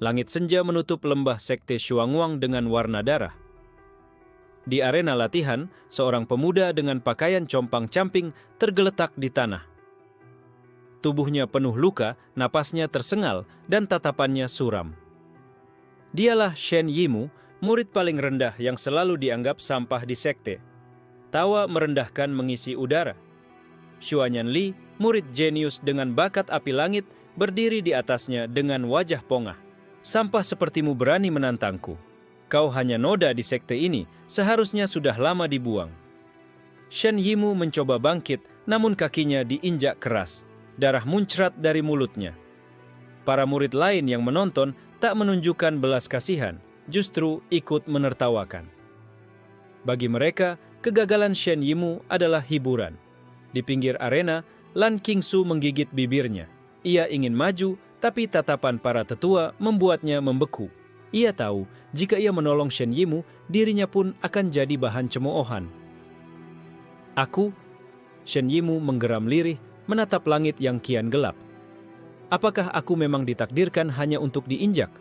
Langit senja menutup lembah sekte Shuanguang dengan warna darah. Di arena latihan, seorang pemuda dengan pakaian compang-camping tergeletak di tanah. Tubuhnya penuh luka, napasnya tersengal, dan tatapannya suram. Dialah Shen Yimu, murid paling rendah yang selalu dianggap sampah di sekte. Tawa merendahkan mengisi udara. Xuanyan Li, murid jenius dengan bakat api langit, berdiri di atasnya dengan wajah pongah. Sampah sepertimu berani menantangku. Kau hanya noda di sekte ini, seharusnya sudah lama dibuang. Shen Yimu mencoba bangkit, namun kakinya diinjak keras. Darah muncrat dari mulutnya. Para murid lain yang menonton tak menunjukkan belas kasihan, justru ikut menertawakan. Bagi mereka, kegagalan Shen Yimu adalah hiburan. Di pinggir arena, Lan Qingsu menggigit bibirnya. Ia ingin maju, tapi tatapan para tetua membuatnya membeku. Ia tahu, jika ia menolong Shen Yimu, dirinya pun akan jadi bahan cemoohan. Aku, Shen Yimu menggeram lirih, menatap langit yang kian gelap. Apakah aku memang ditakdirkan hanya untuk diinjak?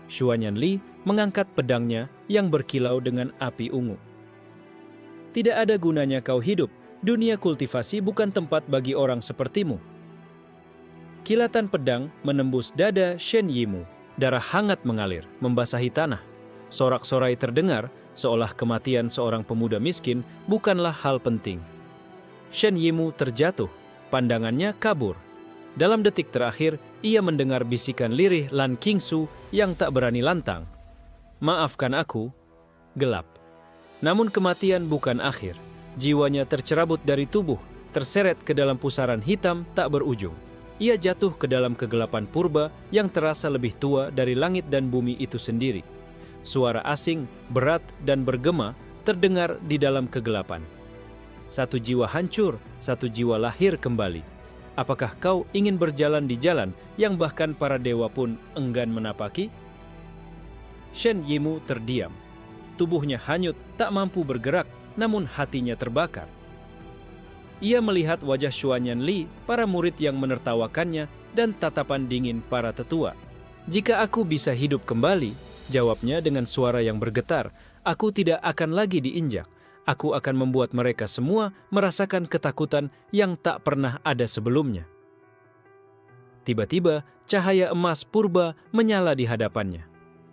Xuanyan Li mengangkat pedangnya yang berkilau dengan api ungu. Tidak ada gunanya kau hidup, dunia kultivasi bukan tempat bagi orang sepertimu. Kilatan pedang menembus dada Shen Yimu. Darah hangat mengalir, membasahi tanah. Sorak-sorai terdengar, seolah kematian seorang pemuda miskin bukanlah hal penting. Shen Yimu terjatuh, pandangannya kabur. Dalam detik terakhir, ia mendengar bisikan lirih Lan Qingsu yang tak berani lantang. Maafkan aku, gelap. Namun kematian bukan akhir. Jiwanya tercerabut dari tubuh, terseret ke dalam pusaran hitam tak berujung. Ia jatuh ke dalam kegelapan purba yang terasa lebih tua dari langit dan bumi itu sendiri. Suara asing, berat dan bergema terdengar di dalam kegelapan. Satu jiwa hancur, satu jiwa lahir kembali. Apakah kau ingin berjalan di jalan yang bahkan para dewa pun enggan menapaki? Shen Yimu terdiam. Tubuhnya hanyut, tak mampu bergerak, namun hatinya terbakar. Ia melihat wajah Xuanyan Li, para murid yang menertawakannya, dan tatapan dingin para tetua. Jika aku bisa hidup kembali, jawabnya dengan suara yang bergetar, aku tidak akan lagi diinjak. Aku akan membuat mereka semua merasakan ketakutan yang tak pernah ada sebelumnya. Tiba-tiba, cahaya emas purba menyala di hadapannya.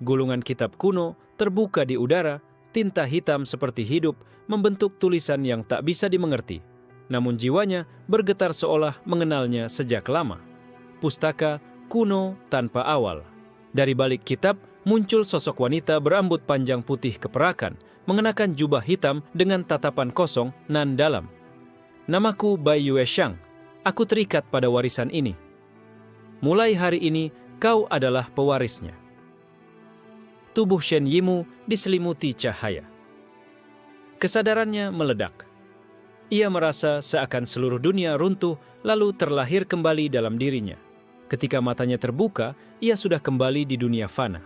Gulungan kitab kuno terbuka di udara, tinta hitam seperti hidup membentuk tulisan yang tak bisa dimengerti. Namun jiwanya bergetar seolah mengenalnya sejak lama. Pustaka kuno tanpa awal. Dari balik kitab muncul sosok wanita berambut panjang putih keperakan, mengenakan jubah hitam dengan tatapan kosong nan dalam. Namaku Bai Yue Shang. Aku terikat pada warisan ini. Mulai hari ini kau adalah pewarisnya. Tubuh Shen Yimu diselimuti cahaya. Kesadarannya meledak. Ia merasa seakan seluruh dunia runtuh lalu terlahir kembali dalam dirinya. Ketika matanya terbuka, ia sudah kembali di dunia fana.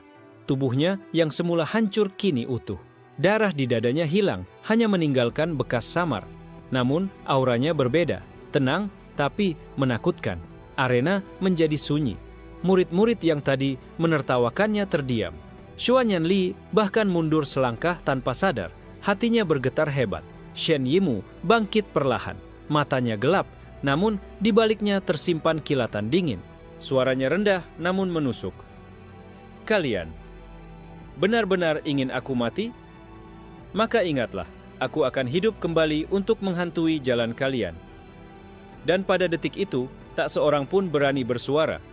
Tubuhnya yang semula hancur kini utuh. Darah di dadanya hilang, hanya meninggalkan bekas samar. Namun auranya berbeda, tenang tapi menakutkan. Arena menjadi sunyi. Murid-murid yang tadi menertawakannya terdiam. Xuanyan Li bahkan mundur selangkah tanpa sadar. Hatinya bergetar hebat. Shen Yimu bangkit perlahan. Matanya gelap, namun di baliknya tersimpan kilatan dingin. Suaranya rendah namun menusuk. Kalian benar-benar ingin aku mati? Maka ingatlah, aku akan hidup kembali untuk menghantui jalan kalian. Dan pada detik itu, tak seorang pun berani bersuara.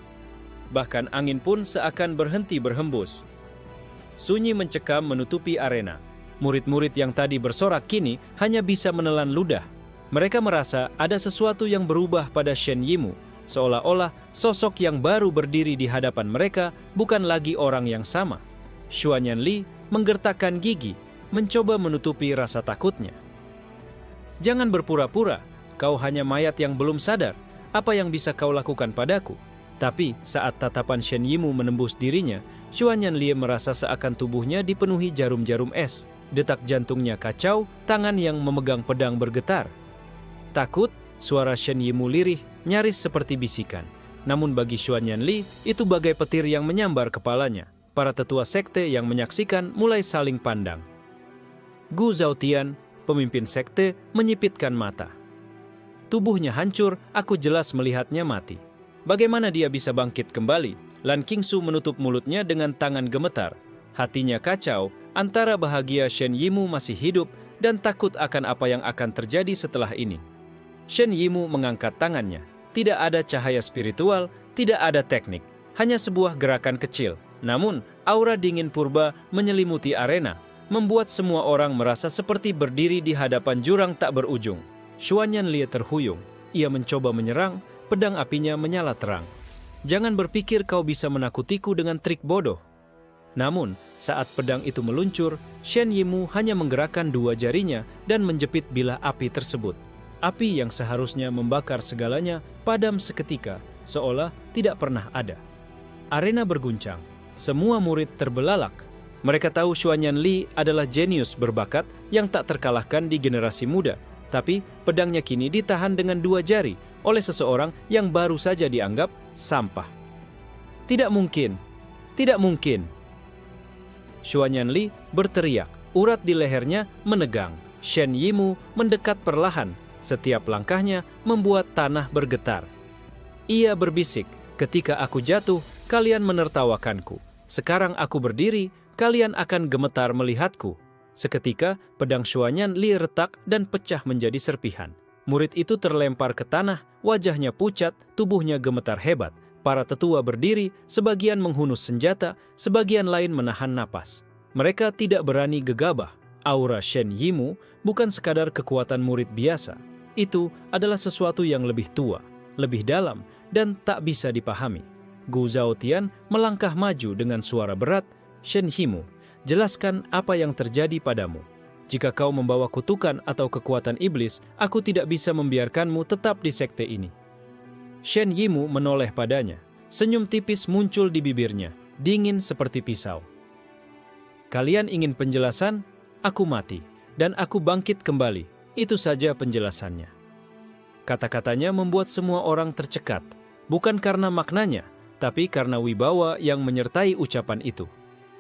Bahkan angin pun seakan berhenti berhembus. Sunyi mencekam menutupi arena. Murid-murid yang tadi bersorak kini hanya bisa menelan ludah. Mereka merasa ada sesuatu yang berubah pada Shen Yimu, seolah-olah sosok yang baru berdiri di hadapan mereka bukan lagi orang yang sama. Xuanyan Li menggertakkan gigi, mencoba menutupi rasa takutnya. Jangan berpura-pura, kau hanya mayat yang belum sadar. Apa yang bisa kau lakukan padaku? Tapi saat tatapan Shen Yimu menembus dirinya, Xuanyan Li merasa seakan tubuhnya dipenuhi jarum-jarum es. Detak jantungnya kacau, tangan yang memegang pedang bergetar. Takut, suara Shen Yimu lirih, nyaris seperti bisikan. Namun bagi Xuan Yanli, itu bagai petir yang menyambar kepalanya. Para tetua sekte yang menyaksikan mulai saling pandang. Gu Zhaotian, pemimpin sekte, menyipitkan mata. Tubuhnya hancur, aku jelas melihatnya mati. Bagaimana dia bisa bangkit kembali? Lan Qingsu menutup mulutnya dengan tangan gemetar. Hatinya kacau, antara bahagia Shen Yimu masih hidup dan takut akan apa yang akan terjadi setelah ini. Shen Yimu mengangkat tangannya. Tidak ada cahaya spiritual, tidak ada teknik, hanya sebuah gerakan kecil. Namun, aura dingin purba menyelimuti arena, membuat semua orang merasa seperti berdiri di hadapan jurang tak berujung. Xuan Yanli terhuyung. Ia mencoba menyerang, pedang apinya menyala terang. Jangan berpikir kau bisa menakutiku dengan trik bodoh. Namun, saat pedang itu meluncur, Shen Yimu hanya menggerakkan dua jarinya dan menjepit bilah api tersebut. Api yang seharusnya membakar segalanya padam seketika, seolah tidak pernah ada. Arena berguncang. Semua murid terbelalak. Mereka tahu Xuan Yanli adalah jenius berbakat yang tak terkalahkan di generasi muda. Tapi pedangnya kini ditahan dengan dua jari oleh seseorang yang baru saja dianggap sampah. Tidak mungkin. Tidak mungkin. Xuan Yanli berteriak. Urat di lehernya menegang. Shen Yimu mendekat perlahan. Setiap langkahnya membuat tanah bergetar. Ia berbisik, ketika aku jatuh, kalian menertawakanku. Sekarang aku berdiri, kalian akan gemetar melihatku. Seketika, pedang Xuan Yanli retak dan pecah menjadi serpihan. Murid itu terlempar ke tanah, wajahnya pucat, tubuhnya gemetar hebat. Para tetua berdiri, sebagian menghunus senjata, sebagian lain menahan napas. Mereka tidak berani gegabah. Aura Shen Yimu bukan sekadar kekuatan murid biasa. Itu adalah sesuatu yang lebih tua, lebih dalam, dan tak bisa dipahami. Gu Zhaotian melangkah maju dengan suara berat. Shen Yimu, jelaskan apa yang terjadi padamu. Jika kau membawa kutukan atau kekuatan iblis, aku tidak bisa membiarkanmu tetap di sekte ini. Shen Yimu menoleh padanya. Senyum tipis muncul di bibirnya, dingin seperti pisau. Kalian ingin penjelasan? Aku mati, dan aku bangkit kembali. Itu saja penjelasannya. Kata-katanya membuat semua orang tercekat, bukan karena maknanya, tapi karena wibawa yang menyertai ucapan itu.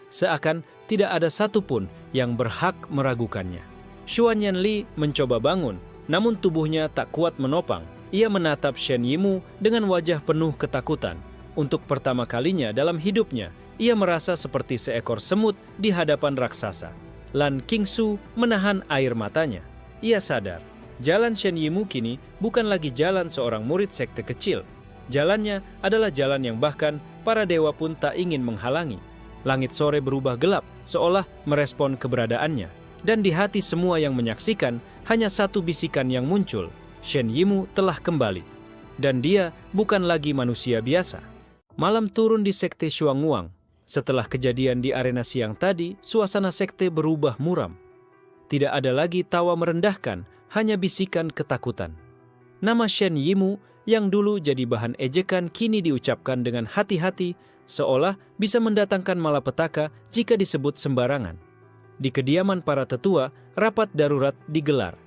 Seakan tidak ada satupun yang berhak meragukannya. Xuan Yanli mencoba bangun, namun tubuhnya tak kuat menopang. Ia menatap Shen Yimu dengan wajah penuh ketakutan. Untuk pertama kalinya dalam hidupnya, ia merasa seperti seekor semut di hadapan raksasa. Lan Qingsu menahan air matanya. Ia sadar, jalan Shen Yimu kini bukan lagi jalan seorang murid sekte kecil. Jalannya adalah jalan yang bahkan para dewa pun tak ingin menghalangi. Langit sore berubah gelap, seolah merespon keberadaannya. Dan di hati semua yang menyaksikan, hanya satu bisikan yang muncul. Shen Yimu telah kembali. Dan dia bukan lagi manusia biasa. Malam turun di sekte Xuanguang. Setelah kejadian di arena siang tadi, suasana sekte berubah muram. Tidak ada lagi tawa merendahkan, hanya bisikan ketakutan. Nama Shen Yimu yang dulu jadi bahan ejekan kini diucapkan dengan hati-hati, seolah bisa mendatangkan malapetaka jika disebut sembarangan. Di kediaman para tetua, rapat darurat digelar.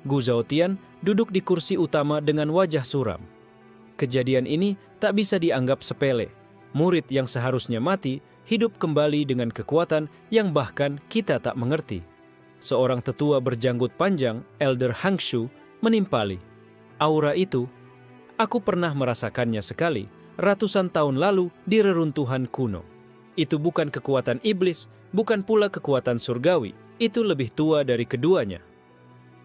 Gu Zhaotian duduk di kursi utama dengan wajah suram. Kejadian ini tak bisa dianggap sepele. Murid yang seharusnya mati, hidup kembali dengan kekuatan yang bahkan kita tak mengerti. Seorang tetua berjanggut panjang, Elder Hangshu, menimpali. Aura itu, aku pernah merasakannya sekali, ratusan tahun lalu di reruntuhan kuno. Itu bukan kekuatan iblis, bukan pula kekuatan surgawi, itu lebih tua dari keduanya.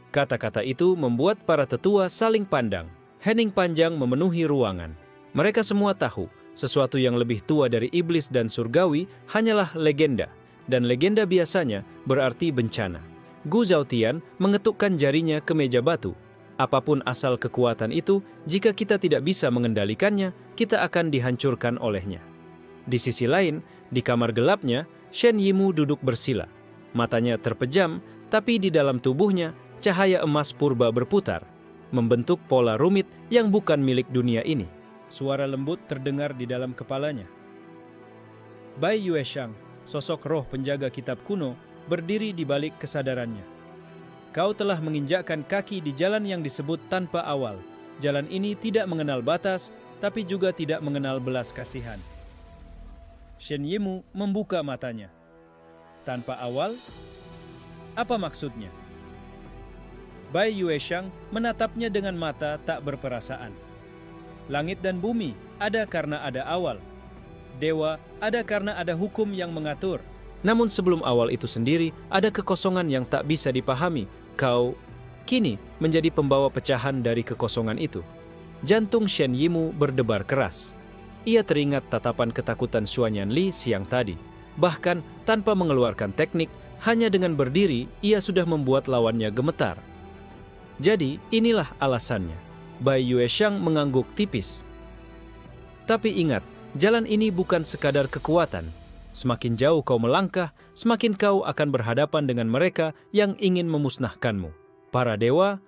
Kata-kata itu membuat para tetua saling pandang. Hening panjang memenuhi ruangan. Mereka semua tahu, sesuatu yang lebih tua dari iblis dan surgawi hanyalah legenda. Dan legenda biasanya berarti bencana. Gu Zhaotian mengetukkan jarinya ke meja batu. Apapun asal kekuatan itu, jika kita tidak bisa mengendalikannya, kita akan dihancurkan olehnya. Di sisi lain, di kamar gelapnya, Shen Yimu duduk bersila. Matanya terpejam, tapi di dalam tubuhnya, cahaya emas purba berputar, membentuk pola rumit yang bukan milik dunia ini. Suara lembut terdengar di dalam kepalanya. Bai Yueshang, sosok roh penjaga kitab kuno, berdiri di balik kesadarannya. Kau telah menginjakkan kaki di jalan yang disebut tanpa awal. Jalan ini tidak mengenal batas, tapi juga tidak mengenal belas kasihan. Shen Yimou membuka matanya. Tanpa awal? Apa maksudnya? Bai Yueshang menatapnya dengan mata tak berperasaan. Langit dan bumi ada karena ada awal. Dewa ada karena ada hukum yang mengatur. Namun sebelum awal itu sendiri, ada kekosongan yang tak bisa dipahami. Kau kini menjadi pembawa pecahan dari kekosongan itu. Jantung Shen Yimou berdebar keras. Ia teringat tatapan ketakutan Xuan Yanli siang tadi. Bahkan tanpa mengeluarkan teknik, hanya dengan berdiri, ia sudah membuat lawannya gemetar. Jadi inilah alasannya. Bai Yueshang mengangguk tipis. Tapi ingat, jalan ini bukan sekadar kekuatan. Semakin jauh kau melangkah, semakin kau akan berhadapan dengan mereka yang ingin memusnahkanmu. Para dewa,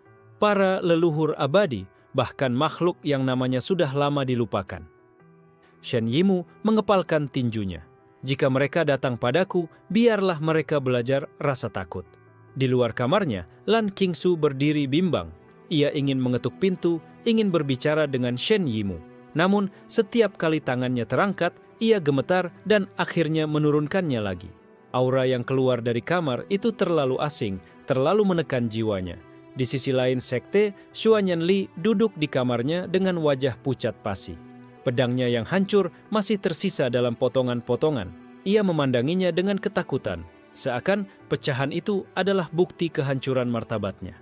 para leluhur abadi, bahkan makhluk yang namanya sudah lama dilupakan. Shen Yimou mengepalkan tinjunya. Jika mereka datang padaku, biarlah mereka belajar rasa takut. Di luar kamarnya, Lan Qingsu berdiri bimbang. Ia ingin mengetuk pintu, ingin berbicara dengan Shen Yimou. Namun, setiap kali tangannya terangkat, ia gemetar dan akhirnya menurunkannya lagi. Aura yang keluar dari kamar itu terlalu asing, terlalu menekan jiwanya. Di sisi lain sekte, Xuan Yanli duduk di kamarnya dengan wajah pucat pasi. Pedangnya yang hancur masih tersisa dalam potongan-potongan. Ia memandanginya dengan ketakutan, seakan pecahan itu adalah bukti kehancuran martabatnya.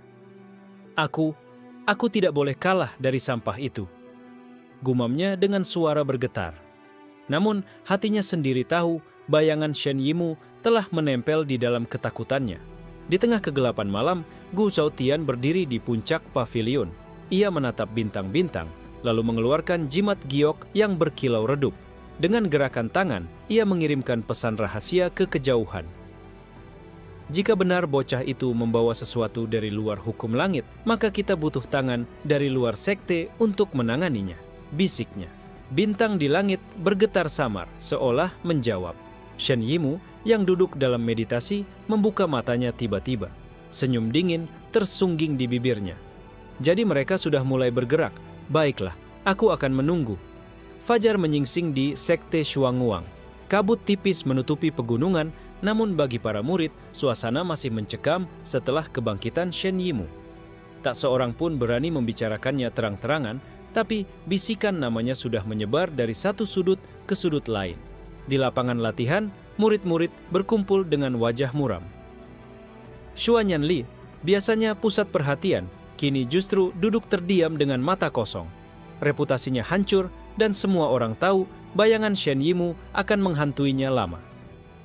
Aku tidak boleh kalah dari sampah itu. Gumamnya dengan suara bergetar. Namun hatinya sendiri tahu bayangan Shen Yimou telah menempel di dalam ketakutannya. Di tengah kegelapan malam, Gu Zhaotian berdiri di puncak pavilion. Ia menatap bintang-bintang, lalu mengeluarkan jimat giok yang berkilau redup. Dengan gerakan tangan, ia mengirimkan pesan rahasia ke kejauhan. Jika benar bocah itu membawa sesuatu dari luar hukum langit, maka kita butuh tangan dari luar sekte untuk menanganinya, bisiknya. Bintang di langit bergetar samar, seolah menjawab. Shen Yimou yang duduk dalam meditasi membuka matanya tiba-tiba. Senyum dingin tersungging di bibirnya. Jadi mereka sudah mulai bergerak. Baiklah, aku akan menunggu. Fajar menyingsing di sekte Shuangguang. Kabut tipis menutupi pegunungan, namun bagi para murid, suasana masih mencekam setelah kebangkitan Shen Yimou. Tak seorang pun berani membicarakannya terang-terangan, tapi bisikan namanya sudah menyebar dari satu sudut ke sudut lain. Di lapangan latihan, murid-murid berkumpul dengan wajah muram. Xuan Yanli, biasanya pusat perhatian, kini justru duduk terdiam dengan mata kosong. Reputasinya hancur dan semua orang tahu bayangan Shen Yimou akan menghantuinya lama.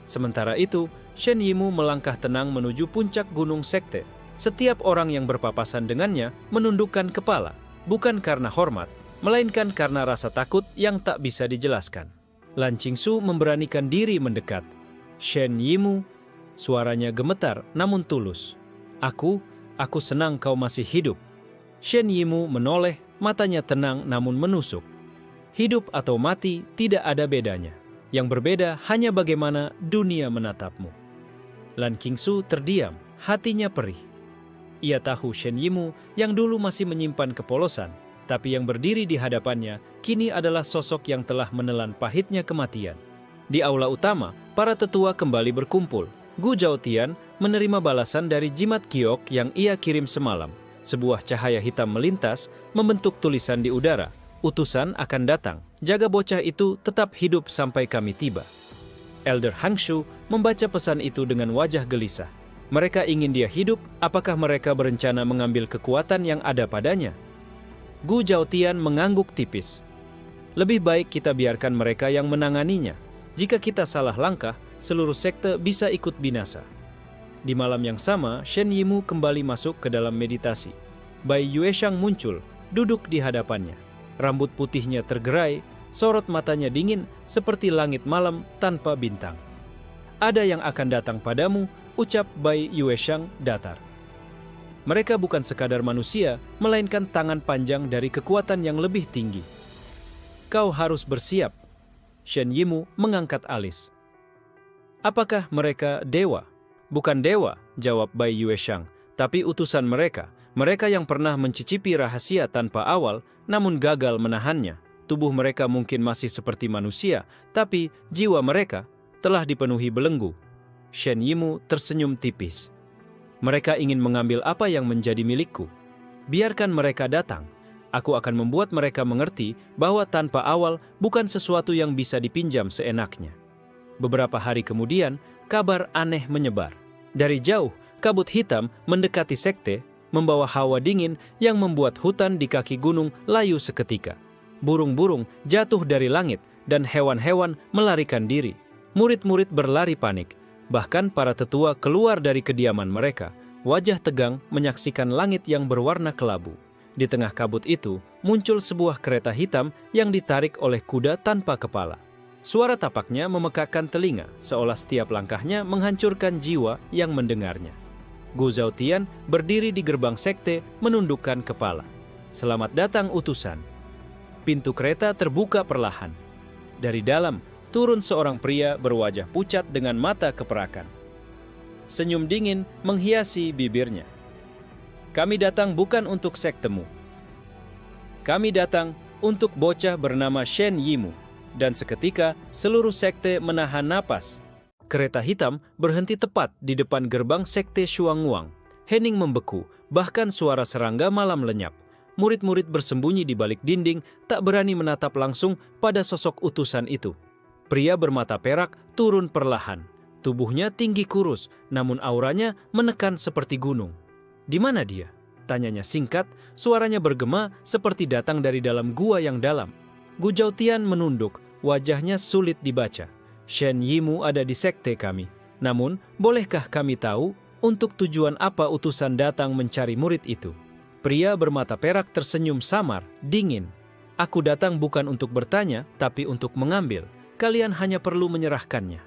Sementara itu, Shen Yimou melangkah tenang menuju puncak gunung sekte. Setiap orang yang berpapasan dengannya menundukkan kepala. Bukan karena hormat, melainkan karena rasa takut yang tak bisa dijelaskan. Lan Qingsu memberanikan diri mendekat. Shen Yimou, suaranya gemetar namun tulus. Aku senang kau masih hidup. Shen Yimou menoleh, matanya tenang namun menusuk. Hidup atau mati tidak ada bedanya. Yang berbeda hanya bagaimana dunia menatapmu. Lan Qingsu terdiam, hatinya perih. Ia tahu Shen Yimou yang dulu masih menyimpan kepolosan, tapi yang berdiri di hadapannya kini adalah sosok yang telah menelan pahitnya kematian. Di aula utama, para tetua kembali berkumpul. Gu Zhaotian menerima balasan dari jimat giok yang ia kirim semalam. Sebuah cahaya hitam melintas, membentuk tulisan di udara. Utusan akan datang. Jaga bocah itu tetap hidup sampai kami tiba. Elder Hangshu membaca pesan itu dengan wajah gelisah. Mereka ingin dia hidup, apakah mereka berencana mengambil kekuatan yang ada padanya? Gu Zhaotian mengangguk tipis. Lebih baik kita biarkan mereka yang menanganinya. Jika kita salah langkah, seluruh sekte bisa ikut binasa. Di malam yang sama, Shen Yimou kembali masuk ke dalam meditasi. Bai Yueshang muncul, duduk di hadapannya. Rambut putihnya tergerai, sorot matanya dingin seperti langit malam tanpa bintang. Ada yang akan datang padamu, ucap Bai Yueshang datar. Mereka bukan sekadar manusia, melainkan tangan panjang dari kekuatan yang lebih tinggi. Kau harus bersiap. Shen Yimou mengangkat alis. Apakah mereka dewa? Bukan dewa, jawab Bai Yueshang, tapi utusan mereka. Mereka yang pernah mencicipi rahasia tanpa awal, namun gagal menahannya. tubuh mereka mungkin masih seperti manusia, tapi jiwa mereka telah dipenuhi belenggu. Shen Yimou tersenyum tipis. Mereka ingin mengambil apa yang menjadi milikku. Biarkan mereka datang. Aku akan membuat mereka mengerti bahwa tanpa awal bukan sesuatu yang bisa dipinjam seenaknya. Beberapa hari kemudian, kabar aneh menyebar. Dari jauh, kabut hitam mendekati sekte, membawa hawa dingin yang membuat hutan di kaki gunung layu seketika. Burung-burung jatuh dari langit dan hewan-hewan melarikan diri. Murid-murid berlari panik. Bahkan para tetua keluar dari kediaman mereka, wajah tegang menyaksikan langit yang berwarna kelabu. Di tengah kabut itu, muncul sebuah kereta hitam yang ditarik oleh kuda tanpa kepala. Suara tapaknya memekakkan telinga, seolah setiap langkahnya menghancurkan jiwa yang mendengarnya. Gu Zhaotian berdiri di gerbang sekte menundukkan kepala. Selamat datang utusan. Pintu kereta terbuka perlahan. Dari dalam, turun seorang pria berwajah pucat dengan mata keperakan. Senyum dingin menghiasi bibirnya. Kami datang bukan untuk sektemu. Kami datang untuk bocah bernama Shen Yimou. Dan seketika seluruh sekte menahan napas. Kereta hitam berhenti tepat di depan gerbang sekte Shuangwang. Hening membeku, bahkan suara serangga malam lenyap. Murid-murid bersembunyi di balik dinding, tak berani menatap langsung pada sosok utusan itu. Pria bermata perak turun perlahan. Tubuhnya tinggi kurus, namun auranya menekan seperti gunung. Di mana dia? Tanyanya singkat, suaranya bergema seperti datang dari dalam gua yang dalam. Gu Zhaotian menunduk, wajahnya sulit dibaca. Shen Yimou ada di sekte kami. Namun, bolehkah kami tahu untuk tujuan apa utusan datang mencari murid itu? Pria bermata perak tersenyum samar, dingin. Aku datang bukan untuk bertanya, tapi untuk mengambil. Kalian hanya perlu menyerahkannya.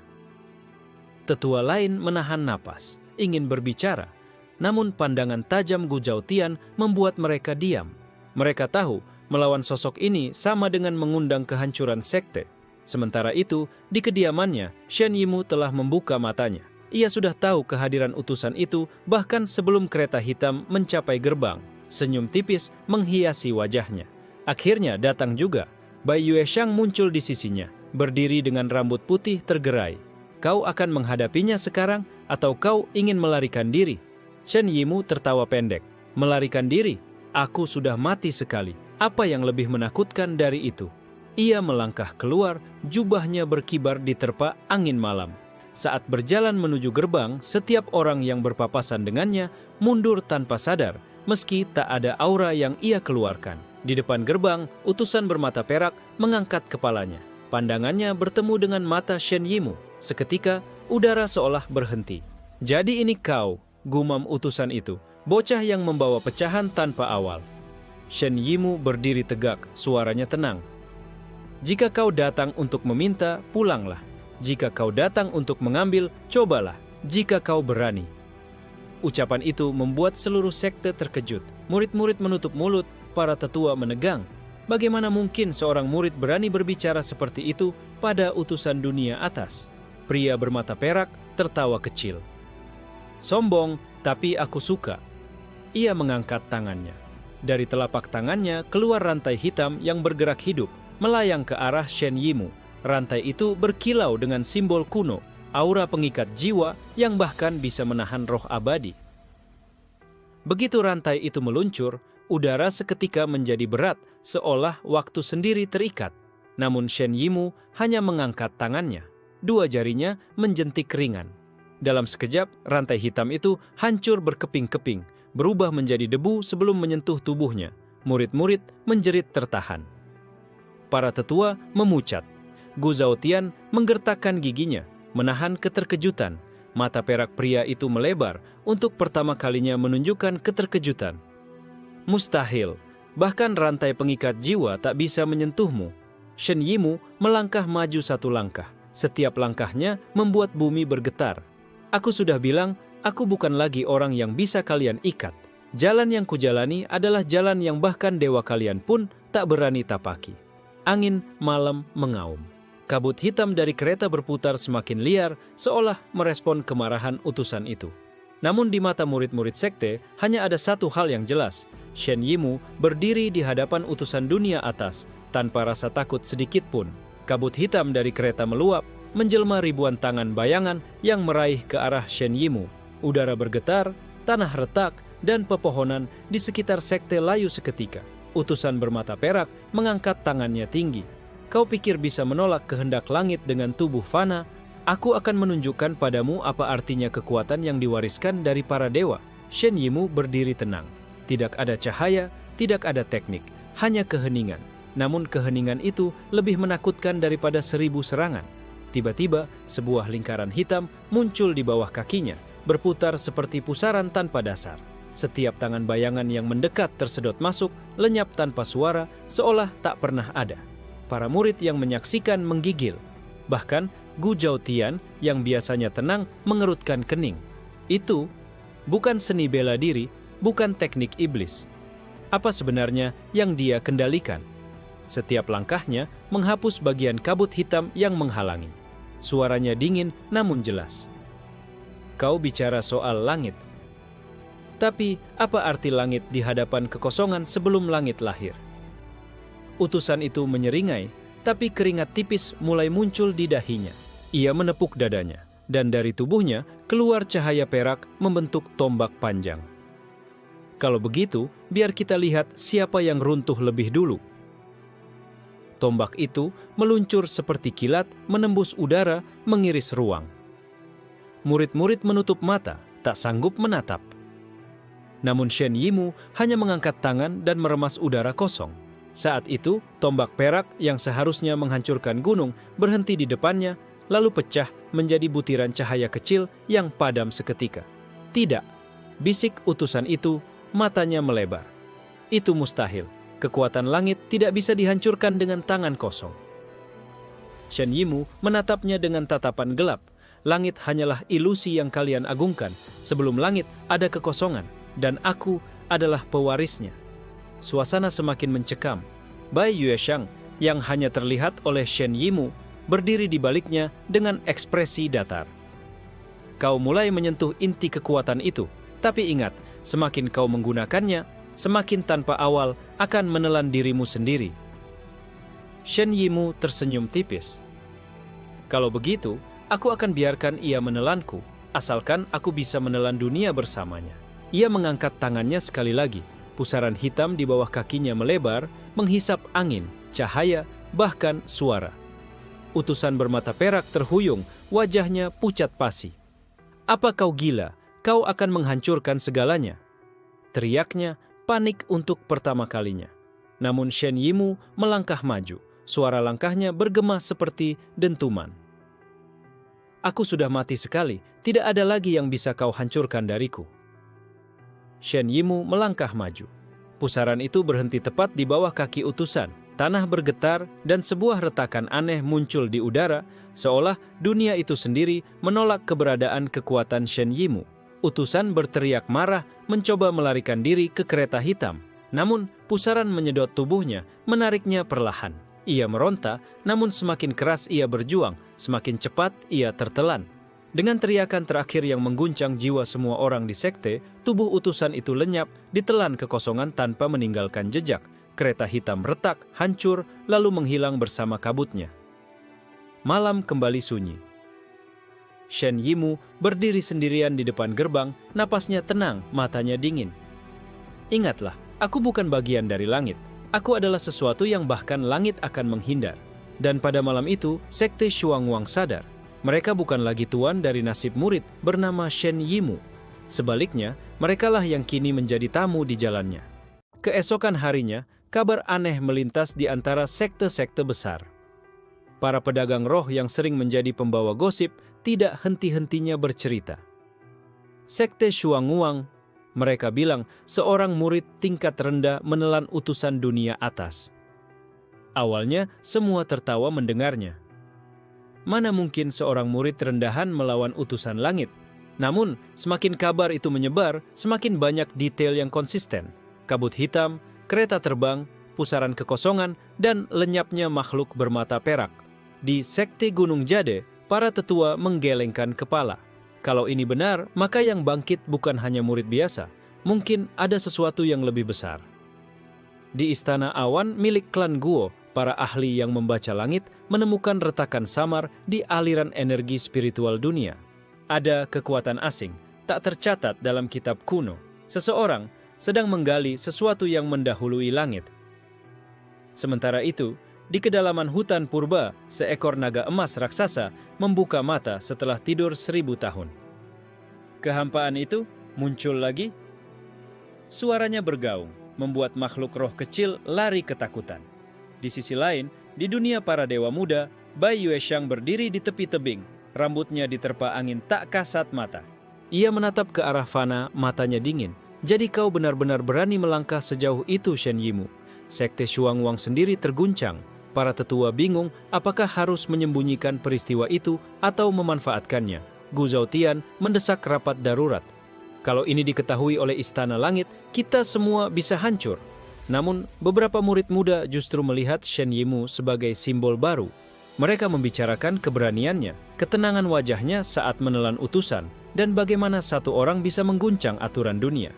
Tetua lain menahan napas, ingin berbicara. Namun pandangan tajam Gu Zhaotian membuat mereka diam. Mereka tahu melawan sosok ini sama dengan mengundang kehancuran sekte. Sementara itu, di kediamannya, Shen Yimou telah membuka matanya. Ia sudah tahu kehadiran utusan itu bahkan sebelum kereta hitam mencapai gerbang. Senyum tipis menghiasi wajahnya. Akhirnya datang juga. Bai Yueshang muncul di sisinya, berdiri dengan rambut putih tergerai. Kau akan menghadapinya sekarang atau kau ingin melarikan diri? Shen Yimou tertawa pendek. Melarikan diri? Aku sudah mati sekali. Apa yang lebih menakutkan dari itu? Ia melangkah keluar, jubahnya berkibar diterpa angin malam. Saat berjalan menuju gerbang, setiap orang yang berpapasan dengannya mundur tanpa sadar, meski tak ada aura yang ia keluarkan. Di depan gerbang, utusan bermata perak mengangkat kepalanya. Pandangannya bertemu dengan mata Shen Yimou. Seketika, udara seolah berhenti. Jadi ini kau, gumam utusan itu, bocah yang membawa pecahan tanpa awal. Shen Yimou berdiri tegak, suaranya tenang. Jika kau datang untuk meminta, pulanglah. Jika kau datang untuk mengambil, cobalah. Jika kau berani. Ucapan itu membuat seluruh sekte terkejut. Murid-murid menutup mulut, para tetua menegang. Bagaimana mungkin seorang murid berani berbicara seperti itu pada utusan dunia atas? Pria bermata perak tertawa kecil. Sombong, tapi aku suka. Ia mengangkat tangannya. Dari telapak tangannya keluar rantai hitam yang bergerak hidup, melayang ke arah Shen Yimou. Rantai itu berkilau dengan simbol kuno, aura pengikat jiwa yang bahkan bisa menahan roh abadi. Begitu rantai itu meluncur, udara seketika menjadi berat, seolah waktu sendiri terikat. Namun Shen Yimou hanya mengangkat tangannya. Dua jarinya menjentik ringan. Dalam sekejap, rantai hitam itu hancur berkeping-keping, berubah menjadi debu sebelum menyentuh tubuhnya. Murid-murid menjerit tertahan. Para tetua memucat. Gu Zhaotian menggertakkan giginya, menahan keterkejutan. Mata perak pria itu melebar, untuk pertama kalinya menunjukkan keterkejutan. Mustahil, bahkan rantai pengikat jiwa tak bisa menyentuhmu. Shen Yimou melangkah maju satu langkah. Setiap langkahnya membuat bumi bergetar. Aku sudah bilang, aku bukan lagi orang yang bisa kalian ikat. Jalan yang kujalani adalah jalan yang bahkan dewa kalian pun tak berani tapaki. Angin malam mengaum. Kabut hitam dari kereta berputar semakin liar, seolah merespon kemarahan utusan itu. Namun di mata murid-murid sekte, hanya ada satu hal yang jelas. Shen Yimou berdiri di hadapan utusan dunia atas, Tanpa rasa takut sedikit pun, kabut hitam dari kereta meluap, menjelma ribuan tangan bayangan yang meraih ke arah Shen Yimou. Udara bergetar, tanah retak, dan pepohonan di sekitar sekte layu seketika. Utusan bermata perak mengangkat tangannya tinggi. Kau pikir bisa menolak kehendak langit dengan tubuh fana? Aku akan menunjukkan padamu apa artinya kekuatan yang diwariskan dari para dewa. Shen Yimou berdiri tenang. Tidak ada cahaya, tidak ada teknik, hanya keheningan. Namun keheningan itu lebih menakutkan daripada 1000 serangan. Tiba-tiba, sebuah lingkaran hitam muncul di bawah kakinya, berputar seperti pusaran tanpa dasar. Setiap tangan bayangan yang mendekat tersedot masuk, lenyap tanpa suara, seolah tak pernah ada. Para murid yang menyaksikan menggigil. Bahkan, Gu Zhaotian yang biasanya tenang mengerutkan kening. Itu bukan seni bela diri, bukan teknik iblis. Apa sebenarnya yang dia kendalikan? Setiap langkahnya menghapus bagian kabut hitam yang menghalangi. Suaranya dingin namun jelas. Kau bicara soal langit. Tapi apa arti langit di hadapan kekosongan sebelum langit lahir? Utusan itu menyeringai, tapi keringat tipis mulai muncul di dahinya. Ia menepuk dadanya, dan dari tubuhnya keluar cahaya perak membentuk tombak panjang. Kalau begitu, biar kita lihat siapa yang runtuh lebih dulu. Tombak itu meluncur seperti kilat, menembus udara, mengiris ruang. Murid-murid menutup mata, tak sanggup menatap. Namun Shen Yimou hanya mengangkat tangan dan meremas udara kosong. Saat itu, tombak perak yang seharusnya menghancurkan gunung berhenti di depannya, lalu pecah menjadi butiran cahaya kecil yang padam seketika. Tidak, bisik utusan itu, matanya melebar. Itu mustahil. Kekuatan langit tidak bisa dihancurkan dengan tangan kosong. Shen Yimou menatapnya dengan tatapan gelap. Langit hanyalah ilusi yang kalian agungkan. Sebelum langit ada kekosongan, dan aku adalah pewarisnya. Suasana semakin mencekam. Bai Yueshang yang hanya terlihat oleh Shen Yimou berdiri di baliknya dengan ekspresi datar. Kau mulai menyentuh inti kekuatan itu, tapi ingat, semakin kau menggunakannya, semakin tanpa awal akan menelan dirimu sendiri. Shen Yimou tersenyum tipis. Kalau begitu, aku akan biarkan ia menelanku, asalkan aku bisa menelan dunia bersamanya. Ia mengangkat tangannya sekali lagi. Pusaran hitam di bawah kakinya melebar, menghisap angin, cahaya, bahkan suara. Utusan bermata perak terhuyung, wajahnya pucat pasi. Apa kau gila? Kau akan menghancurkan segalanya. Teriaknya panik untuk pertama kalinya. Namun Shen Yimou melangkah maju. Suara langkahnya bergema seperti dentuman. Aku sudah mati sekali, tidak ada lagi yang bisa kau hancurkan dariku. Shen Yimou melangkah maju. Pusaran itu berhenti tepat di bawah kaki utusan. Tanah bergetar dan sebuah retakan aneh muncul di udara, seolah dunia itu sendiri menolak keberadaan kekuatan Shen Yimou. Utusan berteriak marah, mencoba melarikan diri ke kereta hitam. Namun, pusaran menyedot tubuhnya, menariknya perlahan. Ia meronta, namun semakin keras ia berjuang, semakin cepat ia tertelan. Dengan teriakan terakhir yang mengguncang jiwa semua orang di sekte, tubuh utusan itu lenyap, ditelan kekosongan tanpa meninggalkan jejak. Kereta hitam retak, hancur, lalu menghilang bersama kabutnya. Malam kembali sunyi. Shen Yimou berdiri sendirian di depan gerbang, napasnya tenang, matanya dingin. Ingatlah, aku bukan bagian dari langit. Aku adalah sesuatu yang bahkan langit akan menghindar. Dan pada malam itu, sekte Xuanguang sadar. Mereka bukan lagi tuan dari nasib murid bernama Shen Yimou. Sebaliknya, merekalah yang kini menjadi tamu di jalannya. Keesokan harinya, kabar aneh melintas di antara sekte-sekte besar. Para pedagang roh yang sering menjadi pembawa gosip tidak henti-hentinya bercerita. Sekte Xuanguang, mereka bilang seorang murid tingkat rendah menelan utusan dunia atas. Awalnya semua tertawa mendengarnya. Mana mungkin seorang murid rendahan melawan utusan langit? Namun, semakin kabar itu menyebar, semakin banyak detail yang konsisten. Kabut hitam, kereta terbang, pusaran kekosongan, dan lenyapnya makhluk bermata perak. Di sekte Gunung Jade, para tetua menggelengkan kepala. Kalau ini benar, maka yang bangkit bukan hanya murid biasa. Mungkin ada sesuatu yang lebih besar. Di istana awan milik klan Guo, para ahli yang membaca langit menemukan retakan samar di aliran energi spiritual dunia. Ada kekuatan asing, tak tercatat dalam kitab kuno. Seseorang sedang menggali sesuatu yang mendahului langit. Sementara itu, di kedalaman hutan purba, seekor naga emas raksasa membuka mata setelah tidur 1000 tahun. Kehampaan itu muncul lagi. Suaranya bergaung, membuat makhluk roh kecil lari ketakutan. Di sisi lain, di dunia para dewa muda, Bai Yueshang berdiri di tepi tebing, rambutnya diterpa angin tak kasat mata. Ia menatap ke arah Fana, matanya dingin. Jadi kau benar-benar berani melangkah sejauh itu, Shen Yimu. Sekte Shuangwang sendiri terguncang. Para tetua bingung apakah harus menyembunyikan peristiwa itu atau memanfaatkannya. Gu Zhaotian mendesak rapat darurat. Kalau ini diketahui oleh Istana Langit, kita semua bisa hancur. Namun, beberapa murid muda justru melihat Shen Yimu sebagai simbol baru. Mereka membicarakan keberaniannya, ketenangan wajahnya saat menelan utusan, dan bagaimana satu orang bisa mengguncang aturan dunia.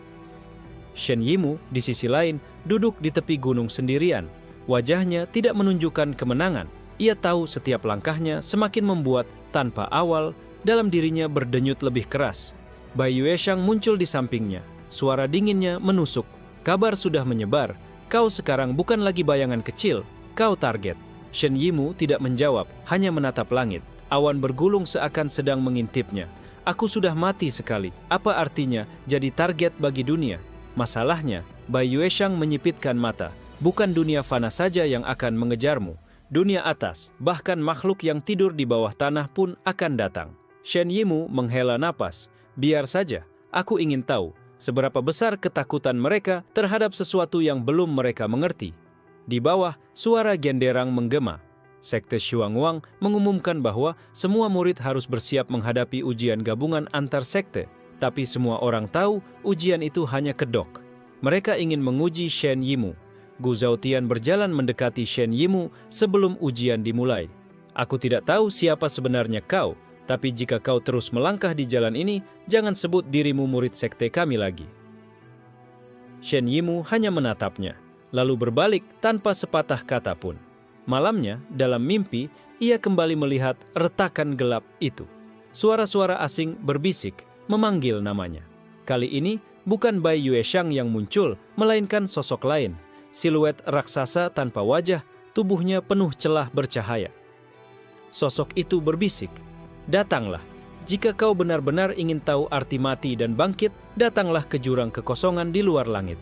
Shen Yimu, di sisi lain, duduk di tepi gunung sendirian. Wajahnya tidak menunjukkan kemenangan. Ia tahu setiap langkahnya semakin membuat tanpa awal dalam dirinya berdenyut lebih keras. Bai Yueshang muncul di sampingnya. Suara dinginnya menusuk. Kabar sudah menyebar. Kau sekarang bukan lagi bayangan kecil. Kau target. Shen Yimu tidak menjawab, hanya menatap langit. Awan bergulung seakan sedang mengintipnya. Aku sudah mati sekali. Apa artinya jadi target bagi dunia? Masalahnya, Bai Yueshang menyipitkan mata. Bukan dunia fana saja yang akan mengejarmu. Dunia atas, bahkan makhluk yang tidur di bawah tanah pun akan datang. Shen Yimu menghela napas. Biar saja, aku ingin tahu seberapa besar ketakutan mereka terhadap sesuatu yang belum mereka mengerti. Di bawah, suara genderang menggema. Sekte Shuangwang mengumumkan bahwa semua murid harus bersiap menghadapi ujian gabungan antar sekte. Tapi semua orang tahu ujian itu hanya kedok. Mereka ingin menguji Shen Yimu. Gu Zhaotian berjalan mendekati Shen Yimu sebelum ujian dimulai. Aku tidak tahu siapa sebenarnya kau, tapi jika kau terus melangkah di jalan ini, jangan sebut dirimu murid sekte kami lagi. Shen Yimu hanya menatapnya, lalu berbalik tanpa sepatah kata pun. Malamnya, dalam mimpi, ia kembali melihat retakan gelap itu. Suara-suara asing berbisik, memanggil namanya. Kali ini, bukan Bai Yueshang yang muncul, melainkan sosok lain. Siluet raksasa tanpa wajah, tubuhnya penuh celah bercahaya. Sosok itu berbisik, "Datanglah, jika kau benar-benar ingin tahu arti mati dan bangkit, datanglah ke jurang kekosongan di luar langit."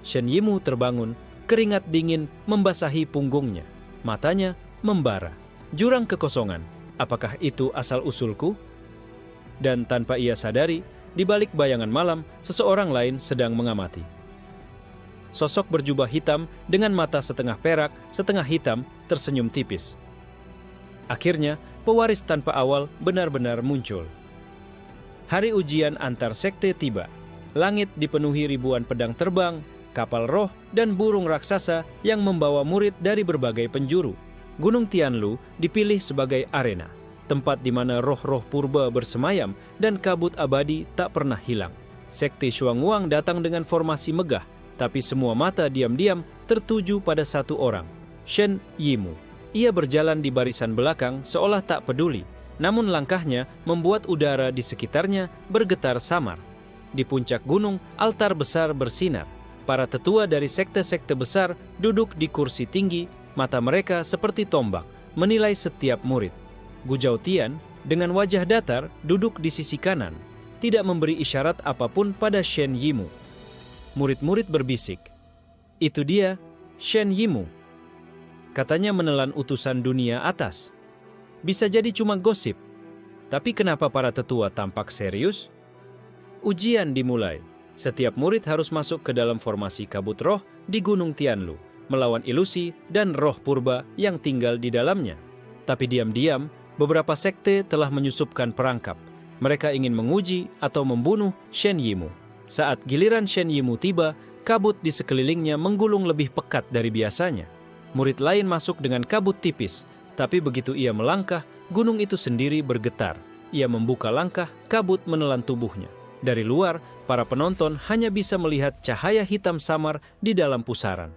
Shen Yimu terbangun, keringat dingin membasahi punggungnya. Matanya membara. Jurang kekosongan, apakah itu asal-usulku? Dan tanpa ia sadari, di balik bayangan malam, seseorang lain sedang mengamati. Sosok berjubah hitam dengan mata setengah perak, setengah hitam, tersenyum tipis. Akhirnya, pewaris tanpa awal benar-benar muncul. Hari ujian antar sekte tiba. Langit dipenuhi ribuan pedang terbang, kapal roh, dan burung raksasa yang membawa murid dari berbagai penjuru. Gunung Tianlu dipilih sebagai arena, tempat di mana roh-roh purba bersemayam dan kabut abadi tak pernah hilang. Sekte Shuangwang datang dengan formasi megah, tapi semua mata diam-diam tertuju pada satu orang, Shen Yimu. Ia berjalan di barisan belakang seolah tak peduli, namun langkahnya membuat udara di sekitarnya bergetar samar. Di puncak gunung, altar besar bersinar. Para tetua dari sekte-sekte besar duduk di kursi tinggi, mata mereka seperti tombak, menilai setiap murid. Gu Zhaotian dengan wajah datar duduk di sisi kanan, tidak memberi isyarat apapun pada Shen Yimu. Murid-murid berbisik, "Itu dia, Shen Yimu. Katanya menelan utusan dunia atas. Bisa jadi cuma gosip. Tapi kenapa para tetua tampak serius?" Ujian dimulai. Setiap murid harus masuk ke dalam formasi kabut roh di Gunung Tianlu, melawan ilusi dan roh purba yang tinggal di dalamnya. Tapi diam-diam, beberapa sekte telah menyusupkan perangkap. Mereka ingin menguji atau membunuh Shen Yimu. Saat giliran Shen Yimu tiba, kabut di sekelilingnya menggulung lebih pekat dari biasanya. Murid lain masuk dengan kabut tipis, tapi begitu ia melangkah, gunung itu sendiri bergetar. Ia membuka langkah, kabut menelan tubuhnya. Dari luar, para penonton hanya bisa melihat cahaya hitam samar di dalam pusaran.